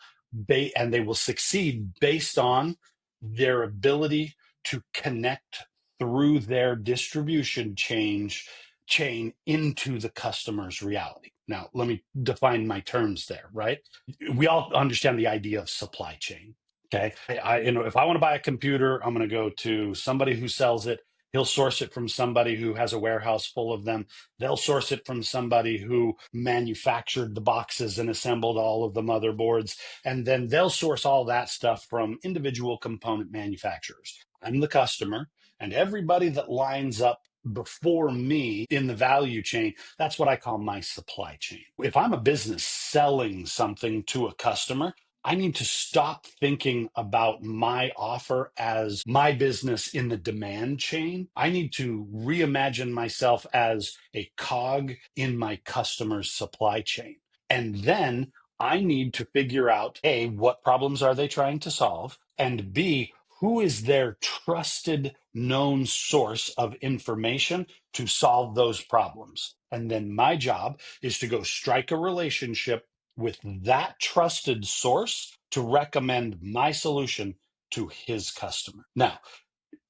and they will succeed based on their ability to connect through their distribution chain into the customer's reality. Now, let me define my terms there, right? We all understand the idea of supply chain. Okay. If I want to buy a computer, I'm going to go to somebody who sells it. He'll source it from somebody who has a warehouse full of them. They'll source it from somebody who manufactured the boxes and assembled all of the motherboards. And then they'll source all that stuff from individual component manufacturers. I'm the customer, and everybody that lines up before me in the value chain, that's what I call my supply chain. If I'm a business selling something to a customer, I need to stop thinking about my offer as my business in the demand chain. I need to reimagine myself as a cog in my customer's supply chain. And then I need to figure out A, what problems are they trying to solve? And B, who is their trusted known source of information to solve those problems? And then my job is to go strike a relationship with that trusted source to recommend my solution to his customer. Now,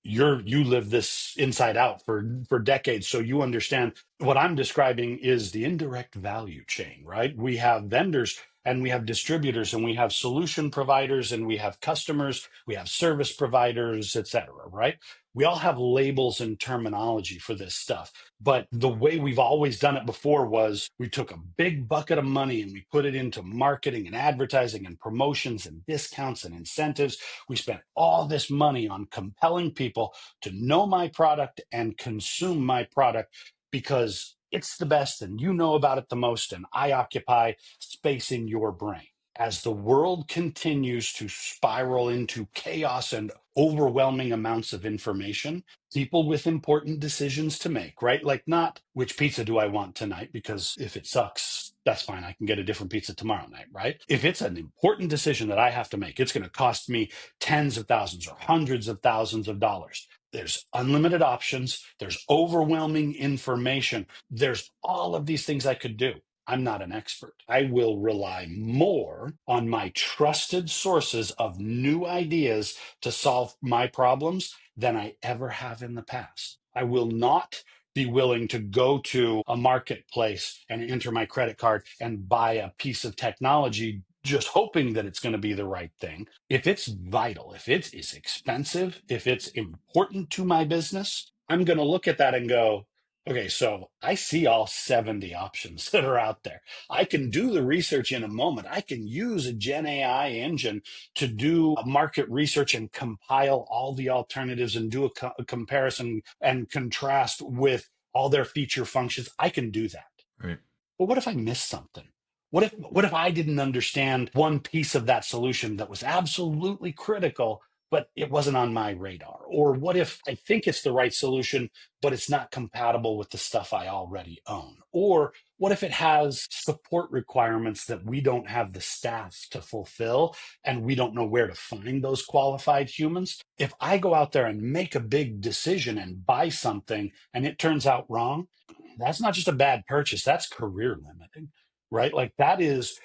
you live this inside out for decades, so you understand what I'm describing is the indirect value chain, right? We have vendors and we have distributors, and we have solution providers, and we have customers, we have service providers, et cetera, right? We all have labels and terminology for this stuff. But the way we've always done it before was we took a big bucket of money and we put it into marketing and advertising and promotions and discounts and incentives. We spent all this money on compelling people to know my product and consume my product because it's the best and you know about it the most, and I occupy space in your brain. As the world continues to spiral into chaos and overwhelming amounts of information, people with important decisions to make, right? Like, not which pizza do I want tonight? Because if it sucks, that's fine. I can get a different pizza tomorrow night, right? If it's an important decision that I have to make, it's going to cost me tens of thousands or hundreds of thousands of dollars. There's unlimited options. There's overwhelming information. There's all of these things I could do. I'm not an expert. I will rely more on my trusted sources of new ideas to solve my problems than I ever have in the past. I will not be willing to go to a marketplace and enter my credit card and buy a piece of technology just hoping that it's going to be the right thing. If it's vital, if it is expensive, if it's important to my business, I'm going to look at that and go, okay, so I see all 70 options that are out there. I can do the research in a moment. I can use a Gen AI engine to do a market research and compile all the alternatives and do a comparison and contrast with all their feature functions. I can do that. Right. But what if I missed something? What if I didn't understand one piece of that solution that was absolutely critical, but it wasn't on my radar? Or what if I think it's the right solution, but it's not compatible with the stuff I already own? Or what if it has support requirements that we don't have the staff to fulfill and we don't know where to find those qualified humans? If I go out there and make a big decision and buy something and it turns out wrong, that's not just a bad purchase, that's career limiting, right? Like that is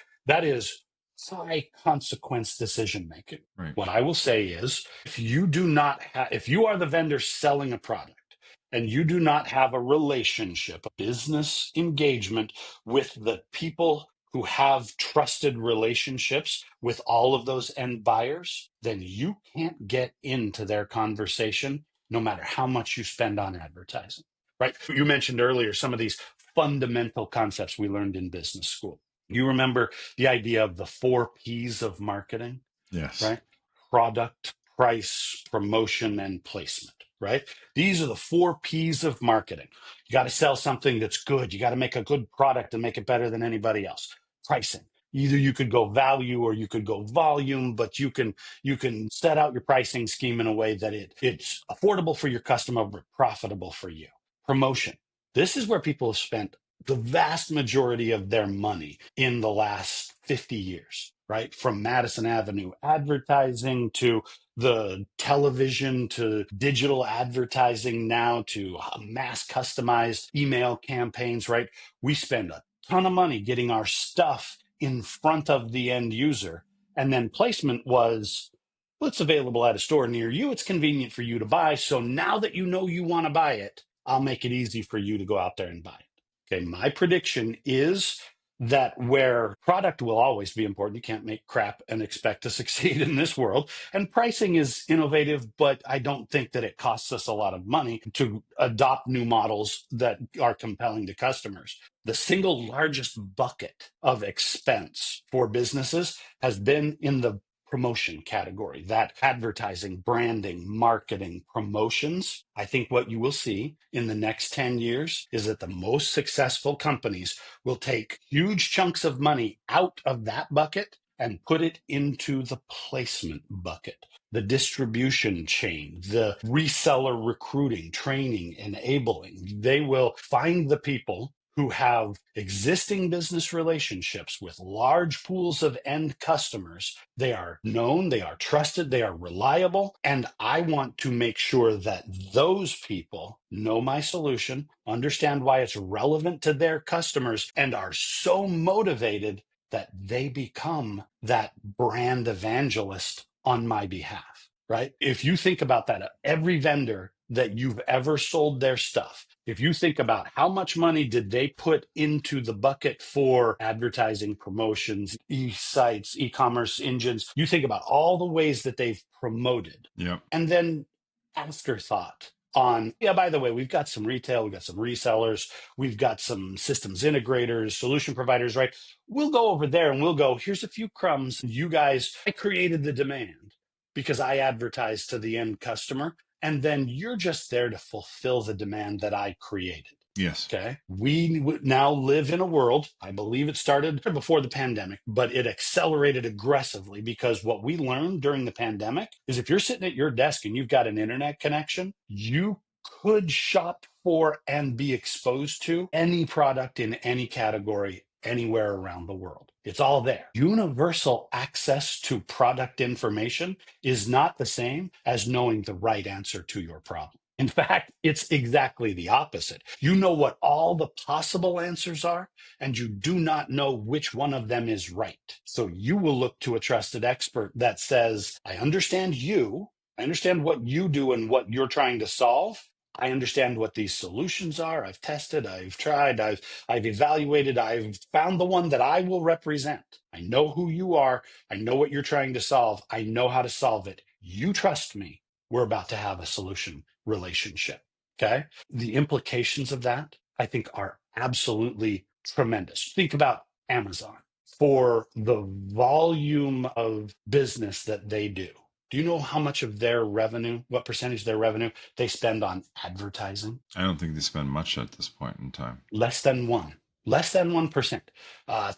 high consequence decision making. Right. What I will say is, if you do not have, if you are the vendor selling a product and you do not have a relationship, a business engagement with the people who have trusted relationships with all of those end buyers, then you can't get into their conversation no matter how much you spend on advertising, right? You mentioned earlier some of these fundamental concepts we learned in business school. You remember the idea of the 4 Ps of marketing, Yes. right? Product, price, promotion, and placement, right? These are the 4 Ps of marketing. You got to sell something that's good. You got to make a good product and make it better than anybody else. Pricing. Either you could go value or you could go volume, but you can set out your pricing scheme in a way that it's affordable for your customer but profitable for you. Promotion. This is where people have spent the vast majority of their money in the last 50 years, right? From Madison Avenue advertising to the television to digital advertising now to mass customized email campaigns, right? We spend a ton of money getting our stuff in front of the end user. And then placement was, well, it's available at a store near you. It's convenient for you to buy. So now that you know you want to buy it, I'll make it easy for you to go out there and buy it. Okay, my prediction is that where product will always be important, you can't make crap and expect to succeed in this world. And pricing is innovative, but I don't think that it costs us a lot of money to adopt new models that are compelling to customers. The single largest bucket of expense for businesses has been in the promotion category, that advertising, branding, marketing, promotions. I think what you will see in the next 10 years is that the most successful companies will take huge chunks of money out of that bucket and put it into the placement bucket, the distribution chain, the reseller recruiting, training, enabling. They will find the people who have existing business relationships with large pools of end customers. They are known, they are trusted, they are reliable. And I want to make sure that those people know my solution, understand why it's relevant to their customers, and are so motivated that they become that brand evangelist on my behalf, right? If you think about that, every vendor that you've ever sold their stuff, If you think about how much money did they put into the bucket for advertising, promotions, e-sites, e-commerce engines, you think about all the ways that they've promoted, Yep. and then afterthought on, yeah, by the way, we've got some retail, we've got some resellers, we've got some systems integrators, solution providers, right? We'll go over there and we'll go, here's a few crumbs. You guys, I created the demand because I advertised to the end customer. And then you're just there to fulfill the demand that I created. Yes. Okay. We now live in a world, I believe it started before the pandemic, but it accelerated aggressively because what we learned during the pandemic is if you're sitting at your desk and you've got an internet connection, you could shop for and be exposed to any product in any category anywhere around the world. It's all there. Universal access to product information is not the same as knowing the right answer to your problem. In fact, it's exactly the opposite. You know what all the possible answers are, and you do not know which one of them is right. So you will look to a trusted expert that says, I understand you, I understand what you do and what you're trying to solve. I understand what these solutions are. I've tested, I've tried, I've evaluated, I've found the one that I will represent. I know who you are. I know what you're trying to solve. I know how to solve it. You trust me. We're about to have a solution relationship. Okay. The implications of that, I think, are absolutely tremendous. Think about Amazon for the volume of business that they do. Do you know how much of their revenue, what percentage of their revenue they spend on advertising? I don't think they spend much at this point in time. Less than 1%.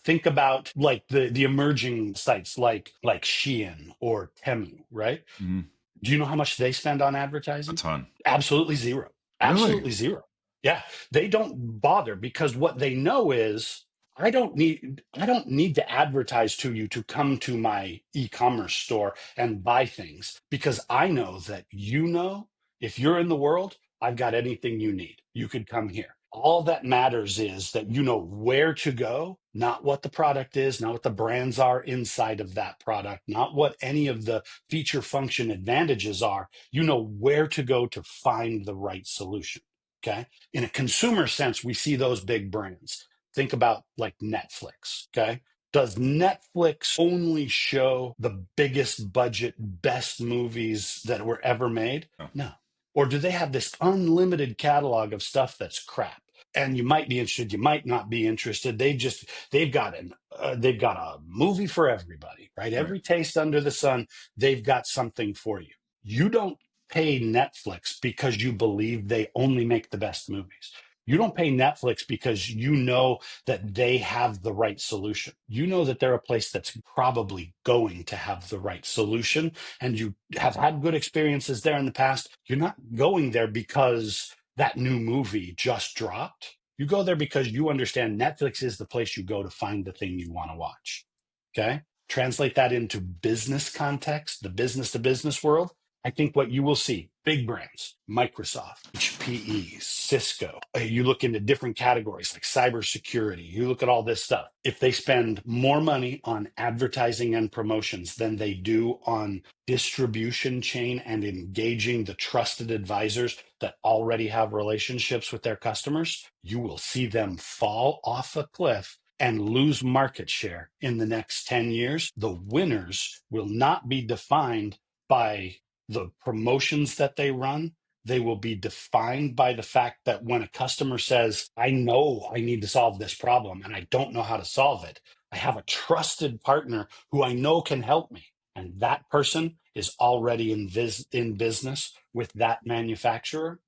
Think about like the emerging sites like Shein or Temu, right? Hmm. Do you know how much they spend on A advertising? ton. Absolutely zero. Really? Absolutely zero. Yeah, they don't bother because what they know is I don't need to advertise to you to come to my e-commerce store and buy things because I know that you know if you're in the world, I've got anything you need. You could come here. All that matters is that you know where to go, not what the product is, not what the brands are inside of that product, not what any of the feature function advantages are. You know where to go to find the right solution. Okay. In a consumer sense, we see those big brands. Think about like Netflix. Okay. Does Netflix only show the biggest budget, best movies that were ever made? No. No. Or do they have this unlimited catalog of stuff that's crap? And you might be interested, you might not be interested. They've got a movie for everybody, right? Right. Every taste under the sun, they've got something for you. You don't pay Netflix because you believe they only make the best movies. You don't pay Netflix because you know that they have the right solution. You know that they're a place that's probably going to have the right solution, and you have had good experiences there in the past. You're not going there because that new movie just dropped. You go there because you understand Netflix is the place you go to find the thing you want to watch. Okay. Translate that into business context, the business to business world. I think what you will see, big brands, Microsoft, HPE, Cisco. You look into different categories like cybersecurity. You look at all this stuff. If they spend more money on advertising and promotions than they do on distribution chain and engaging the trusted advisors that already have relationships with their customers, you will see them fall off a cliff and lose market share in the next 10 years. The winners will not be defined by the promotions that they run. They will be defined by the fact that when a customer says, I know I need to solve this problem and I don't know how to solve it, I have a trusted partner who I know can help me. And that person is already in business with that manufacturer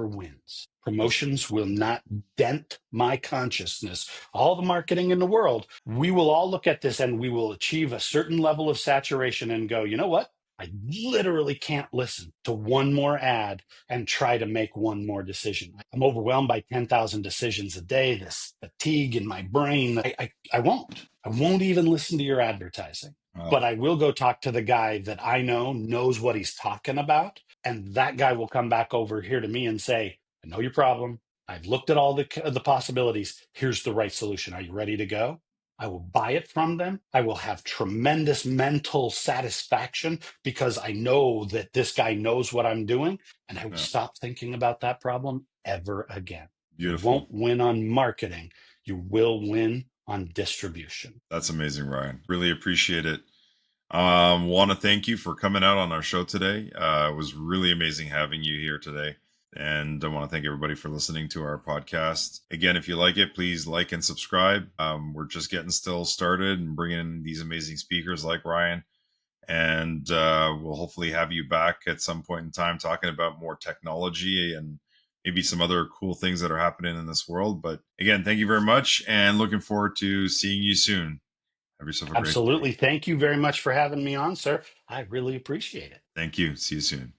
wins. Promotions will not dent my consciousness. All the marketing in the world, we will all look at this and we will achieve a certain level of saturation and go, you know what? I literally can't listen to one more ad and try to make one more decision. I'm overwhelmed by 10,000 decisions a day, this fatigue in my brain. I won't. I won't even listen to your advertising. But I will go talk to the guy that I know knows what he's talking about. And that guy will come back over here to me and say, I know your problem. I've looked at all the possibilities. Here's the right solution. Are you ready to go? I will buy it from them. I will have tremendous mental satisfaction because I know that this guy knows what I'm doing. And I will Yeah. stop thinking about that problem ever again. You Beautiful. won't win on marketing. You will win on distribution. That's amazing, Ryan. Really appreciate it. Want to thank you for coming out on our show today. It was really amazing having you here today. And I want to thank everybody for listening to our podcast. Again, if you like it, please like and subscribe. We're just getting still started and bringing in these amazing speakers like Ryan. And we'll hopefully have you back at some point in time talking about more technology and maybe some other cool things that are happening in this world. But again, thank you very much and looking forward to seeing you soon. Have yourself a great day. Absolutely. Thank you very much for having me on, sir. I really appreciate it. Thank you. See you soon.